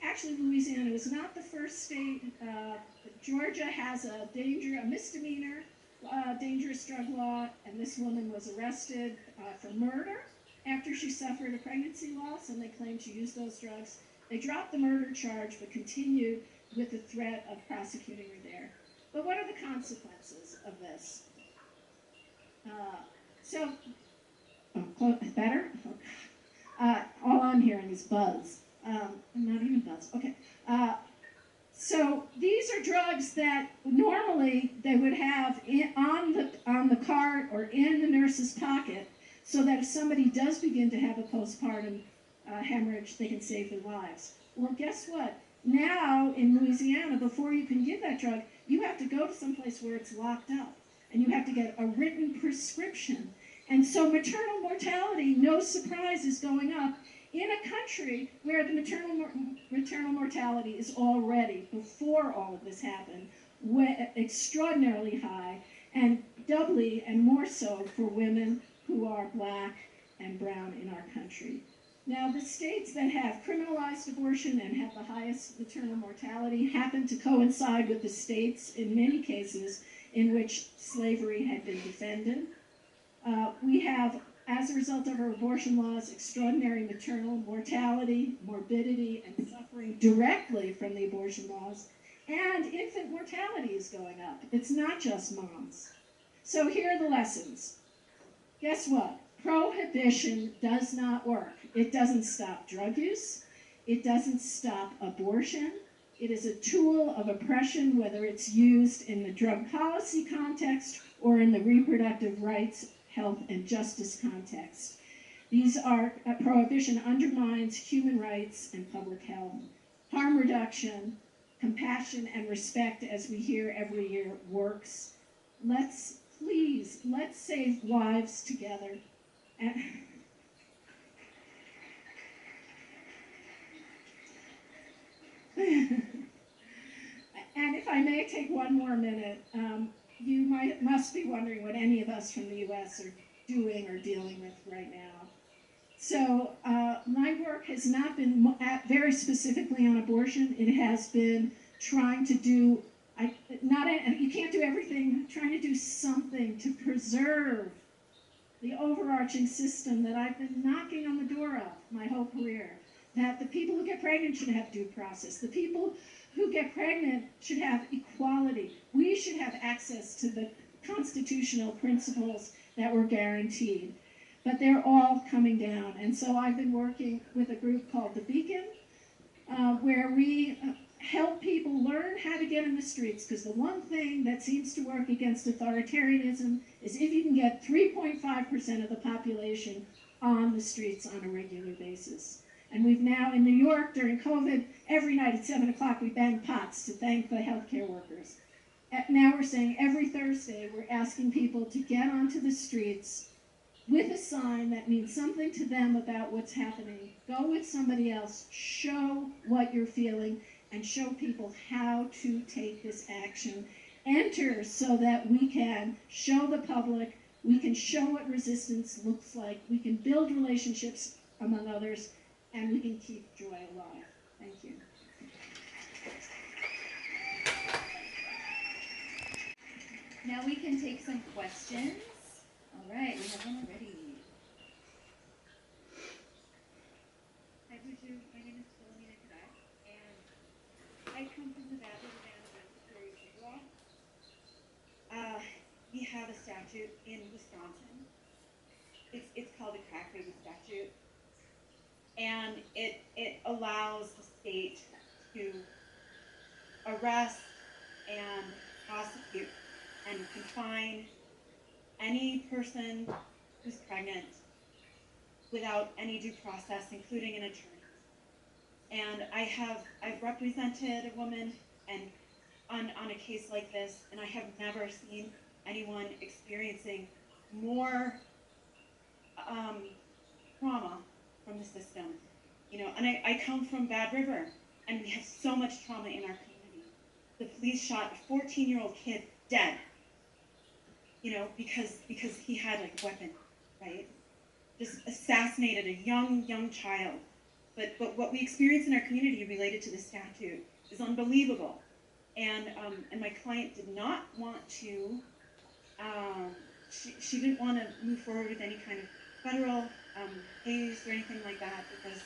actually Louisiana was not the first state. Georgia has a misdemeanor dangerous drug law, and this woman was arrested for murder after she suffered a pregnancy loss, and they claimed she used those drugs. They dropped the murder charge, but continued with the threat of prosecuting her there. But what are the consequences of this? Better? All I'm hearing is buzz. Not even buzz. Okay. So these are drugs that normally they would have on the cart or in the nurse's pocket, so that if somebody does begin to have a postpartum hemorrhage, they can save their lives. Well, guess what? Now in Louisiana, before you can give that drug, you have to go to someplace where it's locked up, and you have to get a written prescription. And so maternal mortality, no surprise, is going up in a country where the maternal mortality is already, before all of this happened, extraordinarily high, and doubly and more so for women who are black and brown in our country. Now, the states that have criminalized abortion and have the highest maternal mortality happen to coincide with the states, in many cases, in which slavery had been defended. We have, as a result of our abortion laws, extraordinary maternal mortality, morbidity, and suffering directly from the abortion laws. And infant mortality is going up. It's not just moms. So here are the lessons. Guess what? Prohibition does not work. It doesn't stop drug use. It doesn't stop abortion. It is a tool of oppression, whether it's used in the drug policy context or in the reproductive rights, health, and justice context. Prohibition undermines human rights and public health. Harm reduction, compassion, and respect, as we hear every year, works. Let's save lives together. And if I may take one more minute, you must be wondering what any of us from the U.S. are doing or dealing with right now. So my work has not been very specifically on abortion. It has been trying to do, you can't do everything, trying to do something to preserve the overarching system that I've been knocking on the door of my whole career. That the people who get pregnant should have due process. The people who get pregnant should have equality. We should have access to the constitutional principles that were guaranteed. But they're all coming down. And so I've been working with a group called The Beacon, where we help people learn how to get in the streets. Because the one thing that seems to work against authoritarianism is if you can get 3.5% of the population on the streets on a regular basis. And we've now, in New York, during COVID, every night at 7 o'clock, we bang pots to thank the healthcare workers. Now we're saying every Thursday, we're asking people to get onto the streets with a sign that means something to them about what's happening. Go with somebody else, show what you're feeling, and show people how to take this action. Enter so that we can show the public, we can show what resistance looks like, we can build relationships among others, and we can keep joy alive. Thank you. Now we can take some questions. All right, we have one already. Hi, Buju. My name is Philomena Kadai, and I come from the Bad River Band of Prairie Law. We have a statute in Wisconsin. It's called the Crack Baby Statute. And it allows the state to arrest and prosecute and confine any person who's pregnant without any due process, including an attorney. And I've represented a woman and on a case like this, and I have never seen anyone experiencing more trauma from the system, and I come from Bad River, and we have so much trauma in our community. The police shot a 14-year-old kid dead, because he had a weapon, right? Just assassinated a young child. But what we experience in our community related to the statute is unbelievable. And my client did not want to, she didn't want to move forward with any kind of federal case or anything like that because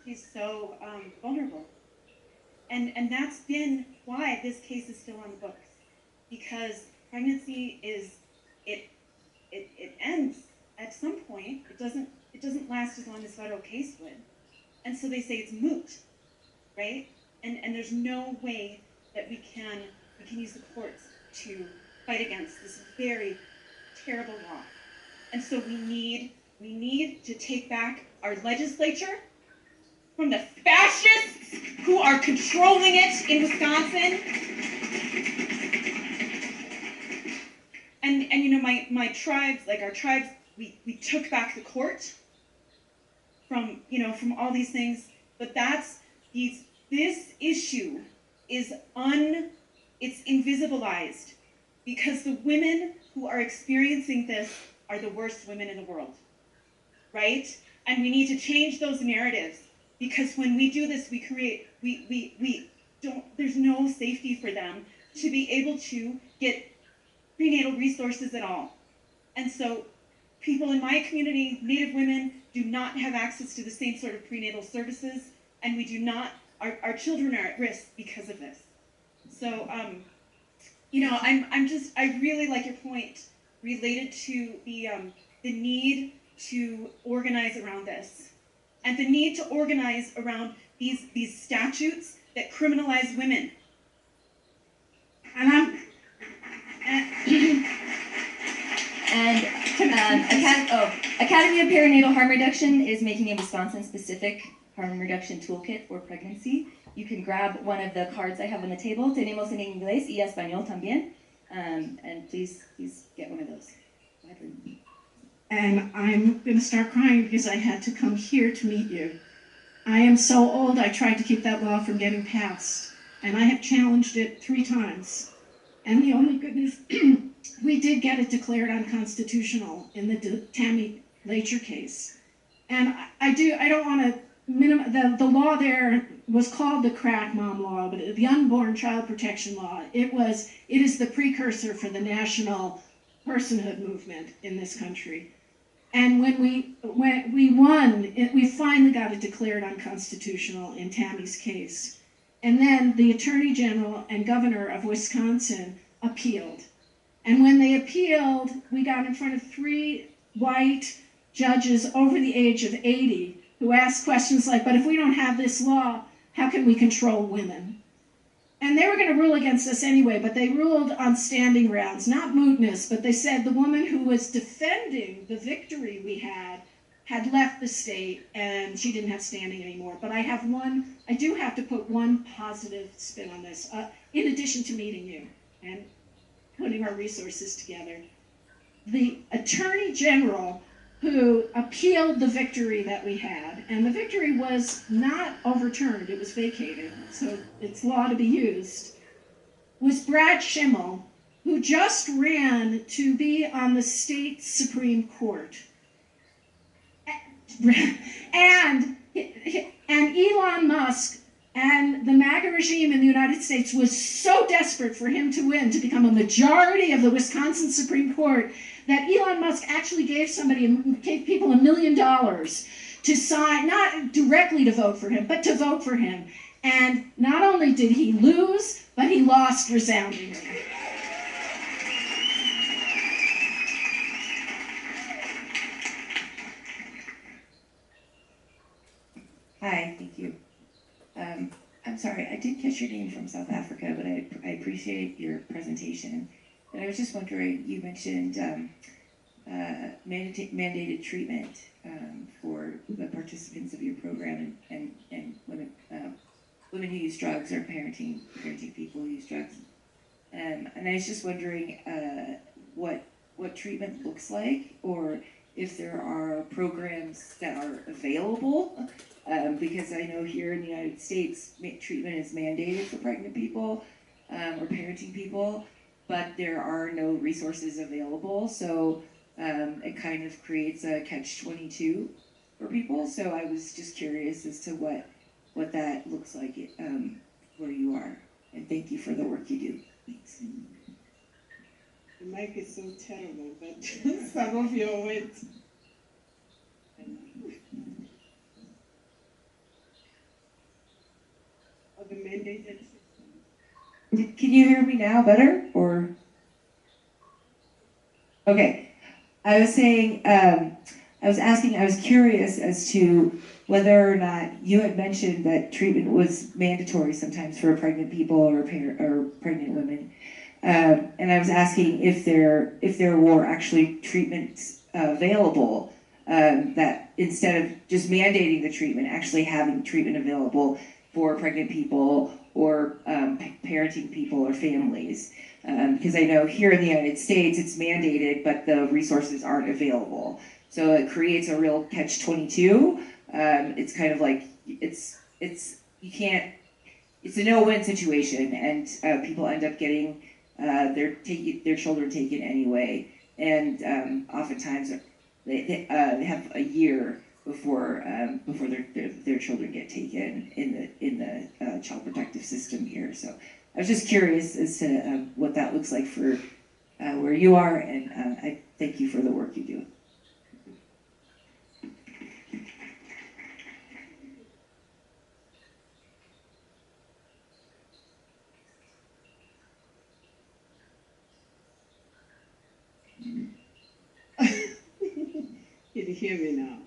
she's so vulnerable. And that's been why this case is still on the books, because pregnancy it ends at some point. It doesn't last as long as federal case would, and so they say it's moot, right? And there's no way that we can use the courts to fight against this very terrible law. And so we need to take back our legislature from the fascists who are controlling it in Wisconsin. And my tribes, like our tribes, we took back the court from all these things, but this issue is it's invisibilized because the women who are experiencing this are the worst women in the world, right? And we need to change those narratives, because when we do this, there's no safety for them to be able to get prenatal resources at all. And so people in my community, Native women, do not have access to the same sort of prenatal services, and we do not, our children are at risk because of this. So, I really like your point related to the need to organize around this, and the need to organize around these statutes that criminalize women. And Academy of Perinatal Harm Reduction is making a Wisconsin-specific harm reduction toolkit for pregnancy. You can grab one of the cards I have on the table. Tenemos en inglés y español también. And please get one of those. And I'm going to start crying because I had to come here to meet you. I am so old, I tried to keep that law from getting passed. And I have challenged it 3 times. And the only good news, we did get it declared unconstitutional in the Tammy Lacher case. And I don't want to the law there was called the Crack Mom Law, but the Unborn Child Protection Law, it is the precursor for the national personhood movement in this country. And when we won, we finally got it declared unconstitutional in Tammy's case. And then the Attorney General and Governor of Wisconsin appealed. And when they appealed, we got in front of 3 white judges over the age of 80 who asked questions like, but if we don't have this law, how can we control women? And they were going to rule against us anyway, but they ruled on standing grounds, not mootness, but they said the woman who was defending the victory we had left the state and she didn't have standing anymore. But I do have to put one positive spin on this, in addition to meeting you and putting our resources together. The Attorney General who appealed the victory that we had, and the victory was not overturned, it was vacated, so it's law to be used, was Brad Schimmel, who just ran to be on the state Supreme Court. And Elon Musk and the MAGA regime in the United States was so desperate for him to win, to become a majority of the Wisconsin Supreme Court, that Elon Musk actually gave people $1 million to sign, not directly to vote for him, but to vote for him. And not only did he lose, but he lost resoundingly. Hi, thank you. I'm sorry, I did catch your name from South Africa, but I appreciate your presentation. And I was just wondering, you mentioned mandated treatment for the participants of your program and women who use drugs or parenting people who use drugs. And I was just wondering what treatment looks like, or if there are programs that are available. Because I know here in the United States, treatment is mandated for pregnant people or parenting people, but there are no resources available. So it kind of creates a catch-22 for people. So I was just curious as to what that looks like where you are. And thank you for the work you do. Thanks. The mic is so terrible, but some of your words. The mandated. Can you hear me now better, or? Okay, I was saying, I was curious as to whether or not you had mentioned that treatment was mandatory sometimes for pregnant people or pregnant women, and I was asking if there were actually treatments available, that instead of just mandating the treatment, actually having treatment available for pregnant people or parenting people or families. Because I know here in the United States it's mandated, but the resources aren't available. So it creates a real catch-22. It's kind of like, it's a no-win situation, and people end up getting their children taken anyway. And oftentimes they have a year before their children get taken in the child protective system here. So I was just curious as to what that looks like for where you are, and I thank you for the work you do. Can you hear me now?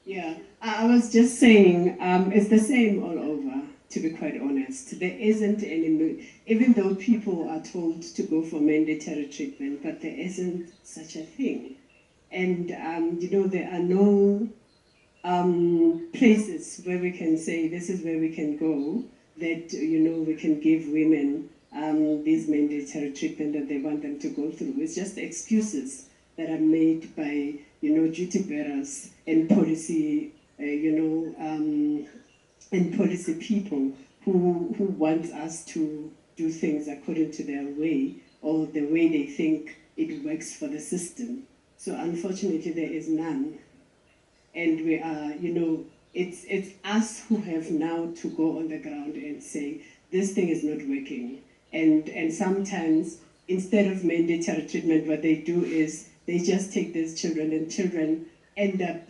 Yeah, I was just saying, it's the same all over, to be quite honest. There isn't any, even though people are told to go for mandatory treatment, but there isn't such a thing. And, there are no places where we can say this is where we can go, that, we can give women this mandatory treatment that they want them to go through. It's just excuses that are made by, duty bearers and policy, and policy people who want us to do things according to their way or the way they think it works for the system. So unfortunately, there is none. And we are, it's us who have now to go on the ground and say, this thing is not working. And sometimes, instead of mandatory treatment, what they do is they just take these children, and children end up,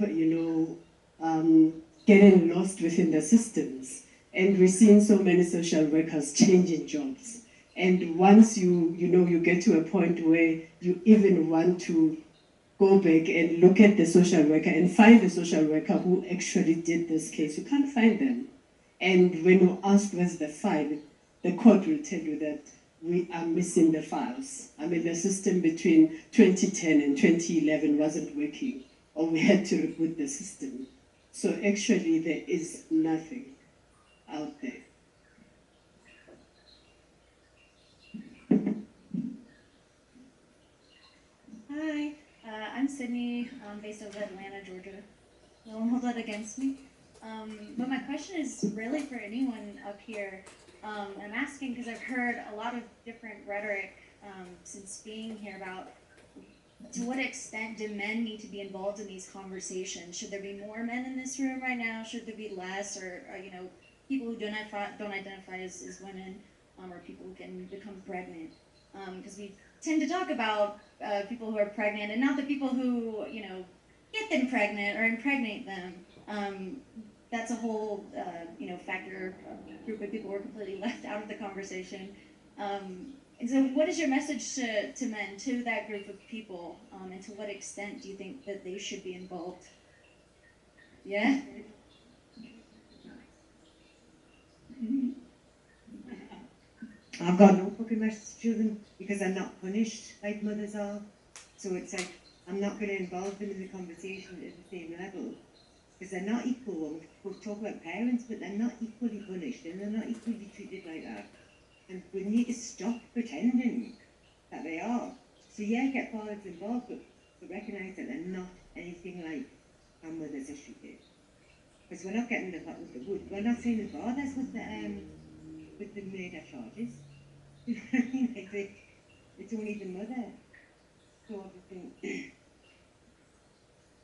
getting lost within the systems. And we're seeing so many social workers changing jobs. And once you get to a point where you even want to go back and look at the social worker and find the social worker who actually did this case, you can't find them. And when you ask where's the file, the court will tell you that we are missing the files. I mean, the system between 2010 and 2011 wasn't working, or we had to reboot the system. So actually, there is nothing out there. Hi, I'm Sydney, based out of Atlanta, Georgia. No one hold that against me. But my question is really for anyone up here. I'm asking because I've heard a lot of different rhetoric since being here about to what extent do men need to be involved in these conversations? Should there be more men in this room right now? Should there be less? Or people who don't identify as women, or people who can become pregnant? Because we tend to talk about people who are pregnant and not the people who, get them pregnant or impregnate them. That's a whole, factor, group of people who are completely left out of the conversation. And so what is your message to men, to that group of people, and to what extent do you think that they should be involved? Yeah? I've got no fucking message to them because they're not punished like mothers are. So it's like, I'm not going to involve them in the conversation at the same level because they're not equal. We'll talk about parents, but they're not equally punished and they're not equally treated like that. And we need to stop pretending that they are. So yeah, get fathers involved, but recognise that they're not anything like our mothers are treated. Because we're not getting the we're not seeing the fathers with the murder charges. You know what I mean? It's only the mother. So I think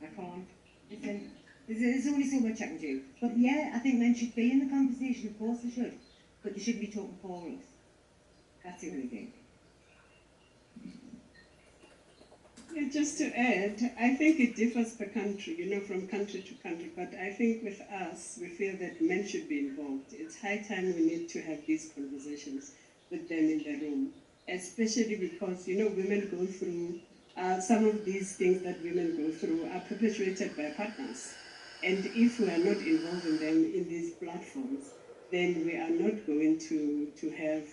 I can't. Listen, there's only so much I can do. But yeah, I think men should be in the conversation. Of course they should. But they shouldn't be talking for us. That's the only thing. Yeah, just to add, I think it differs per country, from country to country. But I think with us, we feel that men should be involved. It's high time we need to have these conversations with them in the room, especially because, women go through, some of these things that women go through are perpetuated by partners. And if we are not involving them in these platforms, then we are not going to have,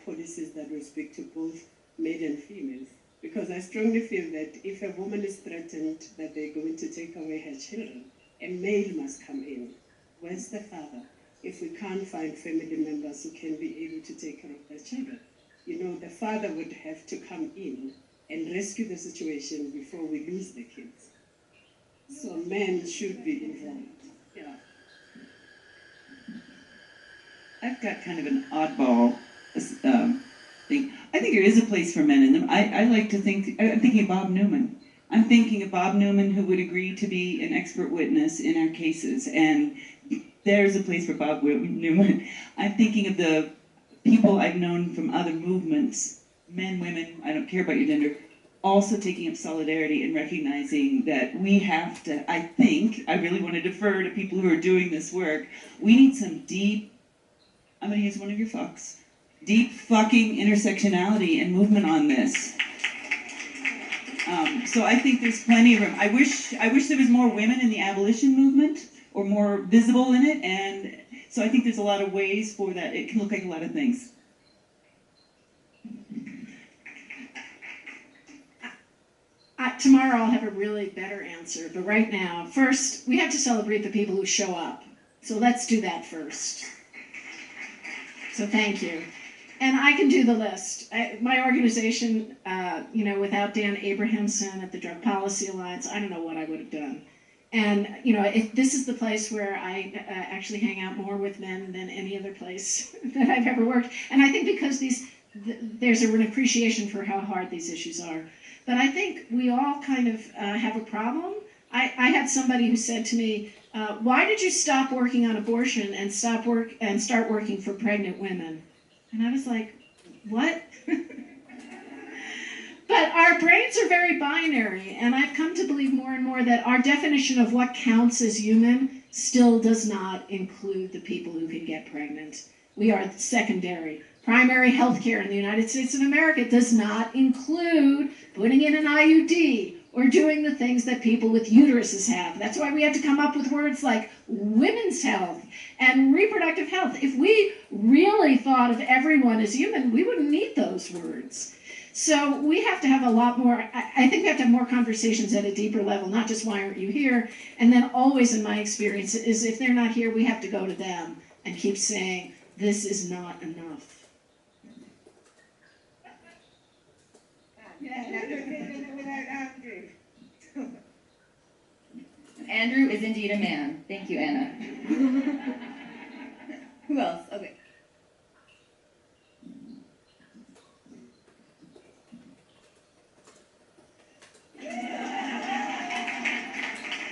policies that will speak to both male and females. Because I strongly feel that if a woman is threatened that they're going to take away her children, a male must come in. Where's the father? If we can't find family members who can be able to take care of their children, the father would have to come in and rescue the situation before we lose the kids. So men should be involved. Yeah. I've got kind of an oddball thing. I think there is a place for men in them. I like to think, I'm thinking of Bob Newman. I'm thinking of Bob Newman who would agree to be an expert witness in our cases. And there's a place for Bob Newman. I'm thinking of the people I've known from other movements men, women, I don't care about your gender, also taking up solidarity and recognizing that we have to, I really want to defer to people who are doing this work, we need some deep, I'm going to use one of your fucks, deep fucking intersectionality and movement on this. So I think there's plenty of room. I wish there was more women in the abolition movement, or more visible in it, and so I think there's a lot of ways for that. It can look like a lot of things. Tomorrow I'll have a really better answer, but right now, first, we have to celebrate the people who show up. So let's do that first. So thank you. And I can do the list. My organization, without Dan Abrahamson at the Drug Policy Alliance, I don't know what I would have done. And, this is the place where I actually hang out more with men than any other place that I've ever worked. And I think because there's an appreciation for how hard these issues are. But I think we all kind of have a problem. I had somebody who said to me, why did you stop working on abortion and start working for pregnant women? And I was like, what? But our brains are very binary, and I've come to believe more and more that our definition of what counts as human still does not include the people who can get pregnant. We are secondary. Primary health care in the United States of America does not include putting in an IUD or doing the things that people with uteruses have. That's why we had to come up with words like women's health and reproductive health. If we really thought of everyone as human, we wouldn't need those words. So we have to have a lot more, I think we have to have more conversations at a deeper level, not just why aren't you here? And then always in my experience is if they're not here, we have to go to them and keep saying, this is not enough. Andrew is indeed a man. Thank you, Anna. Who else? Okay.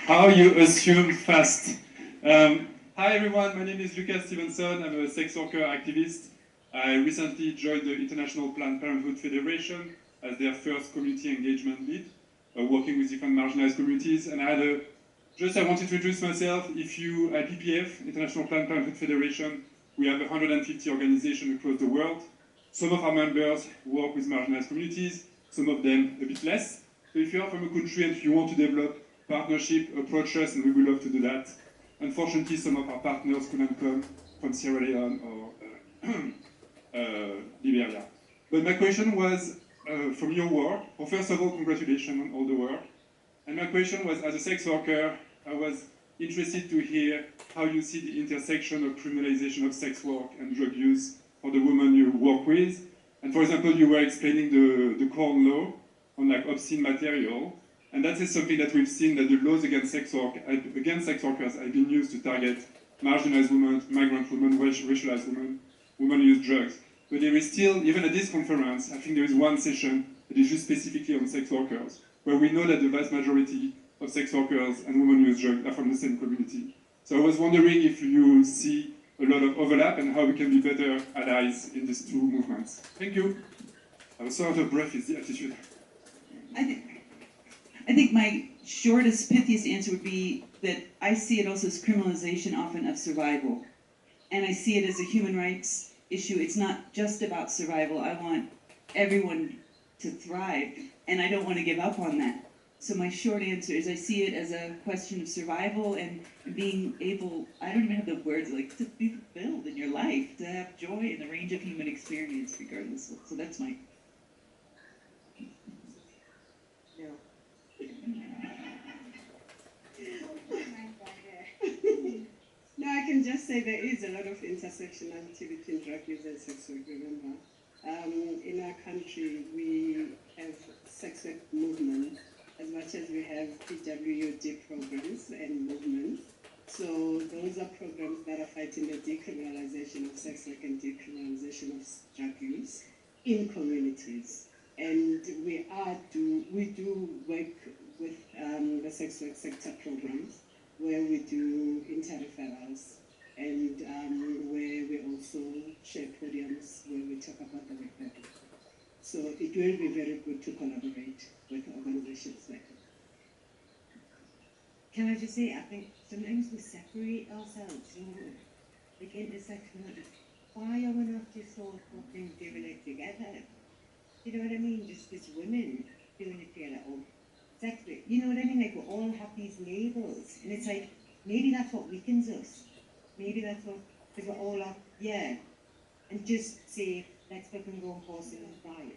How you assume fast. Hi everyone, my name is Lucas Stevenson. I'm a sex worker activist. I recently joined the International Planned Parenthood Federation as their first community engagement lead, working with different marginalized communities. And I wanted to introduce myself. If you, at PPF, International Planned Parenthood Federation, we have 150 organizations across the world. Some of our members work with marginalized communities, some of them a bit less. So if you are from a country and you want to develop partnership, approach us, and we would love to do that. Unfortunately, some of our partners couldn't come from Sierra Leone or Liberia. But my question was, from your work, well, first of all, congratulations on all the work. And my question was, as a sex worker, I was interested to hear how you see the intersection of criminalization of sex work and drug use for the women you work with. And for example, you were explaining the Corn Law on like obscene material. And that is something that we've seen, that the laws against sex workers have been used to target marginalized women, migrant women, racialized women, women who use drugs. But there is still, even at this conference, I think there is one session that is just specifically on sex workers, where we know that the vast majority of sex workers and women who use drugs are from the same community. So I was wondering if you see a lot of overlap and how we can be better allies in these two movements. Thank you. I was so out of breath is the attitude. I think my shortest, pithiest answer would be that I see it also as criminalization often of survival. And I see it as a human rights issue. It's not just about survival. I want everyone to thrive, and I don't want to give up on that. So my short answer is I see it as a question of survival and being able, I don't even have the words, like to be fulfilled in your life, to have joy in the range of human experience regardless. So that's my... No, I can just say there is a lot of intersectionality between drug use and sex work, remember. In our country, we have sex work movement as much as we have PWD programs and movements. So those are programs that are fighting the decriminalization of sex work and decriminalization of drug use in communities. And we do work with the sex work sector programs, where we do inter-referrals and where we also share podiums where we talk about the work that we do. So it will be very good to collaborate with organizations like that. Can I just say, I think sometimes we separate ourselves, you know, like intersectional. Why are we not just all fucking doing it together? You know what I mean? Just as women doing it together, or separate. You know what I mean? Like we all have these labels, and it's like maybe that's what weakens us. Maybe that's what, because we're all up, yeah, and just say, let's fucking go and horse in and fry it.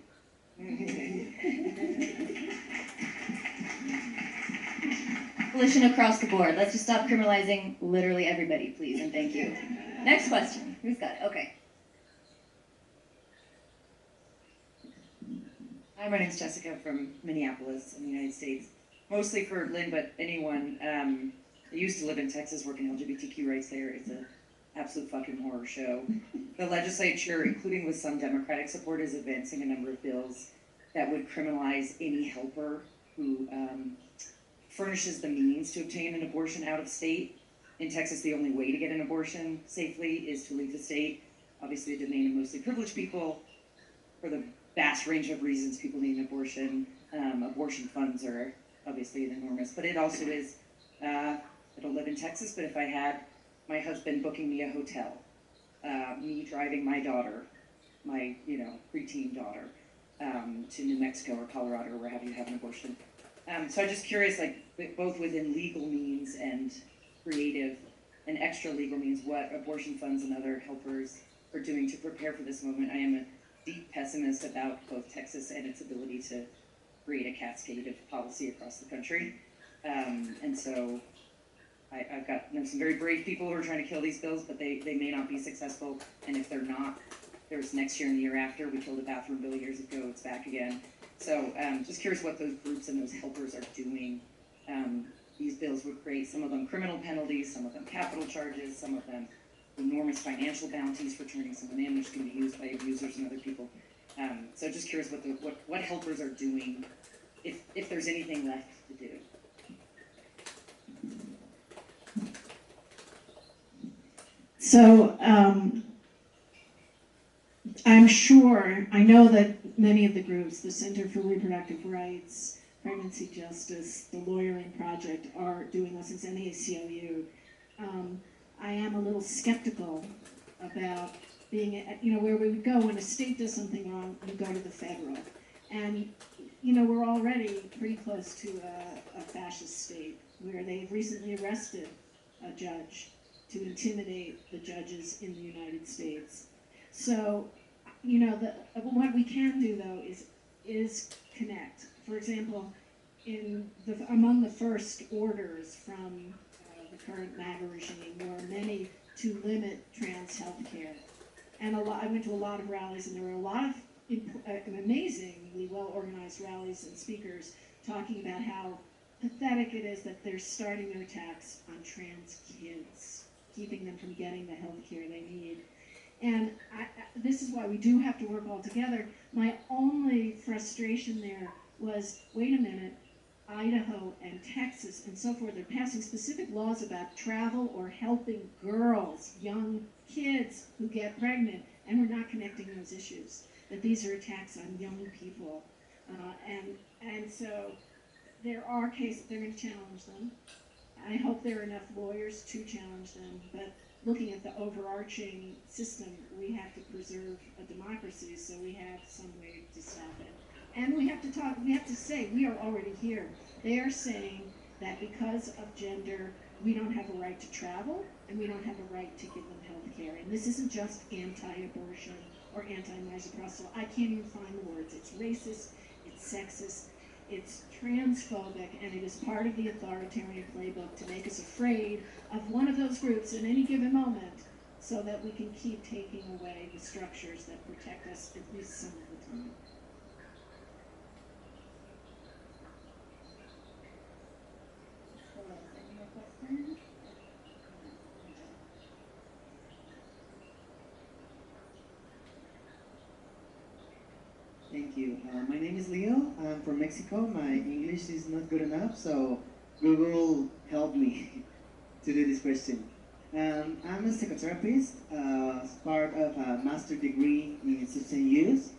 Abolition across the board. Let's just stop criminalizing literally everybody, please, and thank you. Next question. Who's got it? Okay. Hi, my name's Jessica from Minneapolis in the United States. Mostly for Lynn, but anyone. I used to live in Texas, working LGBTQ rights there. It's an absolute fucking horror show. The legislature, including with some Democratic support, is advancing a number of bills that would criminalize any helper who furnishes the means to obtain an abortion out of state. In Texas, the only way to get an abortion safely is to leave the state. Obviously, the domain of mostly privileged people. For the vast range of reasons people need an abortion. Abortion funds are obviously enormous, but it also is, I don't live in Texas, but if I had my husband booking me a hotel, me driving my daughter, my, preteen daughter, to New Mexico or Colorado or where have you have an abortion. So I'm just curious, both within legal means and creative and extra legal means, what abortion funds and other helpers are doing to prepare for this moment. I am a deep pessimist about both Texas and its ability to create a cascade of policy across the country. And so I've got some very brave people who are trying to kill these bills, but they may not be successful. And if they're not, there's next year and the year after. We killed a bathroom bill years ago, it's back again. So just curious what those groups and those helpers are doing. These bills would create, some of them criminal penalties, some of them capital charges, some of them enormous financial bounties for turning someone in, which can be used by abusers and other people. So just curious what helpers are doing, if there's anything left to do. So I'm sure, I know that many of the groups, the Center for Reproductive Rights, Pregnancy Justice, the Lawyering Project are doing this as NACLU. I am a little skeptical about being, where we would go when a state does something wrong, you go to the federal. And, we're already pretty close to a fascist state where they've recently arrested a judge to intimidate the judges in the United States. So, what we can do though is connect. For example, among the first orders from the current MAGA regime were many to limit trans health care. And I went to a lot of rallies, and there were a lot of amazingly well-organized rallies and speakers talking about how pathetic it is that they're starting their attacks on trans kids, keeping them from getting the health care they need. And this is why we do have to work all together. My only frustration there was, wait a minute, Idaho and Texas and so forth are passing specific laws about travel or helping girls, young kids who get pregnant, and we're not connecting those issues, that these are attacks on young people. And so there are cases, they're going to challenge them. I hope there are enough lawyers to challenge them, but looking at the overarching system, we have to preserve a democracy, so we have some way to stop it. And we have to say, we are already here. They are saying that because of gender, we don't have a right to travel, and we don't have a right to give them health care. And this isn't just anti-abortion or anti-misoprostol. I can't even find the words. It's racist, it's sexist, it's transphobic, and it is part of the authoritarian playbook to make us afraid of one of those groups at any given moment so that we can keep taking away the structures that protect us at least some of the time. Thank you. My name is Leo. I'm from Mexico. My English is not good enough, so Google helped me to do this question. I'm a psychotherapist, as part of a master's degree in substance use.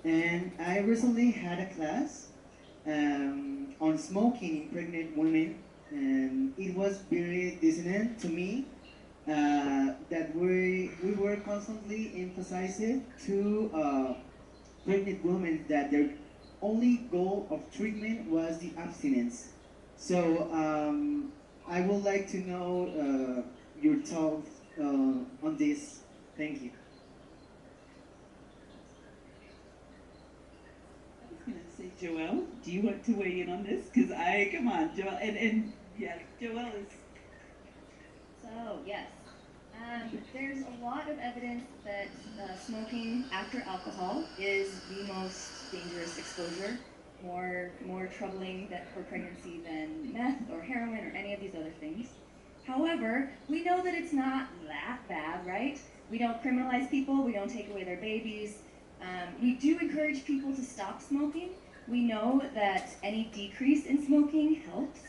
And I recently had a class on smoking in pregnant women, and it was very dissonant to me that we were constantly emphasizing to pregnant women that their only goal of treatment was the abstinence. So I would like to know your thoughts on this. Thank you. I was gonna say, Joelle, do you want to weigh in on this? Because come on, Joelle, and yeah, Joelle is. So, yes. There's a lot of evidence that smoking after alcohol is the most dangerous exposure, more troubling for pregnancy than meth or heroin or any of these other things. However, we know that it's not that bad, right? We don't criminalize people, we don't take away their babies. We do encourage people to stop smoking. We know that any decrease in smoking helps.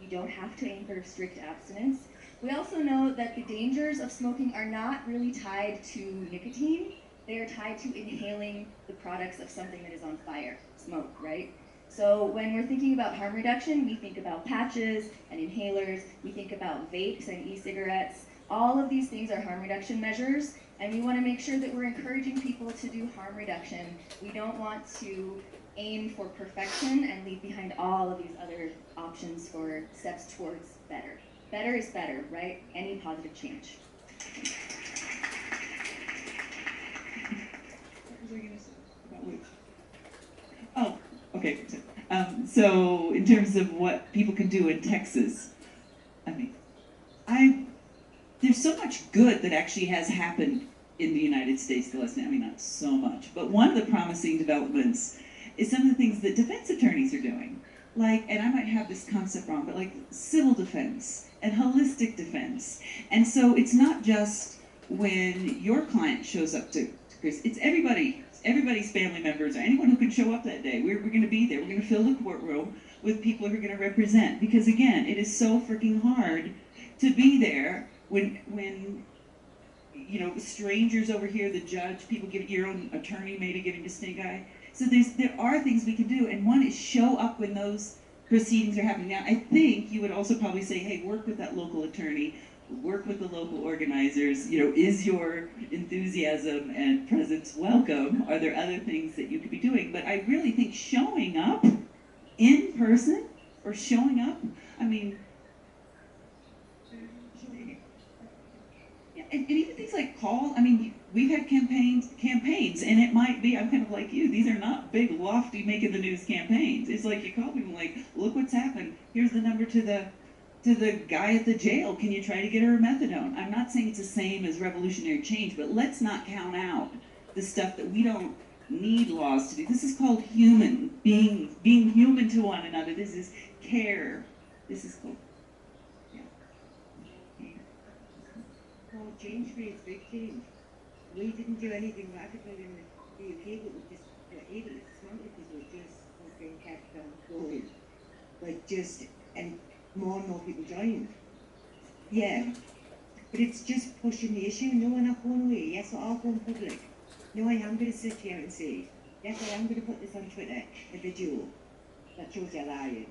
You don't have to aim for strict abstinence. We also know that the dangers of smoking are not really tied to nicotine. They are tied to inhaling the products of something that is on fire, smoke, right? So when we're thinking about harm reduction, we think about patches and inhalers, we think about vapes and e-cigarettes. All of these things are harm reduction measures, and we want to make sure that we're encouraging people to do harm reduction. We don't want to aim for perfection and leave behind all of these other options for steps towards better. Better is better, right? Any positive change. What was I gonna say about which? Oh, okay. So in terms of what people can do in Texas, I mean, there's so much good that actually has happened in the United States the last, I mean, not so much, but one of the promising developments is some of the things that defense attorneys are doing. Like, and I might have this concept wrong, but like civil defense and holistic defense. And so it's not just when your client shows up to Chris, it's everybody's family members or anyone who can show up that day. We're going to be there. We're going to fill the courtroom with people who are going to represent. Because again, it is so freaking hard to be there when you know, strangers over here, the judge, people give your own attorney maybe giving to stink eye. So there are things we can do, and one is show up when those proceedings are happening. Now, I think you would also probably say, hey, work with that local attorney, work with the local organizers. You know, is your enthusiasm and presence welcome? Are there other things that you could be doing? But I really think showing up in person or showing up, I mean, and even things like call, I mean, we've had campaigns, and it might be, I'm kind of like you, these are not big, lofty, making the news campaigns. It's like you call people like, look what's happened. Here's the number to the guy at the jail. Can you try to get her a methadone? I'm not saying it's the same as revolutionary change, but let's not count out the stuff that we don't need laws to do. This is called human, being human to one another. This is care. This is called. Well, change creates big change. We didn't do anything radical in the UK, but we just were able to smell it because we just fucking kept on going. Like and more and more people joined. Yeah. But it's just pushing the issue. No, we're not going away. Yes, we're all going public. No, I am going to sit here and say, yes, I am going to put this on Twitter, a video that shows you're lying.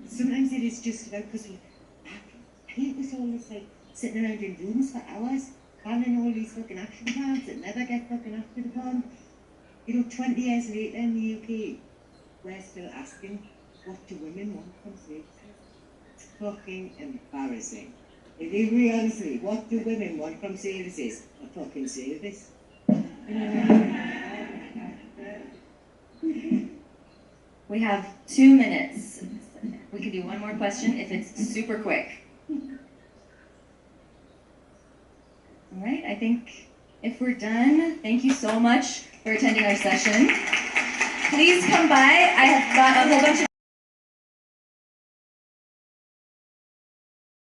Sometimes it is just about, because I hate this all this like sitting around in rooms for hours, planning all these fucking action plans that never get fucking acted upon. You know, 20 years later in the UK, we're still asking, what do women want from services? It's fucking embarrassing. If you really honestly, what do women want from services? A fucking service. We have 2 minutes. We can do one more question if it's super quick. All right, I think if we're done, thank you so much for attending our session. Please come by. I have got a whole bunch of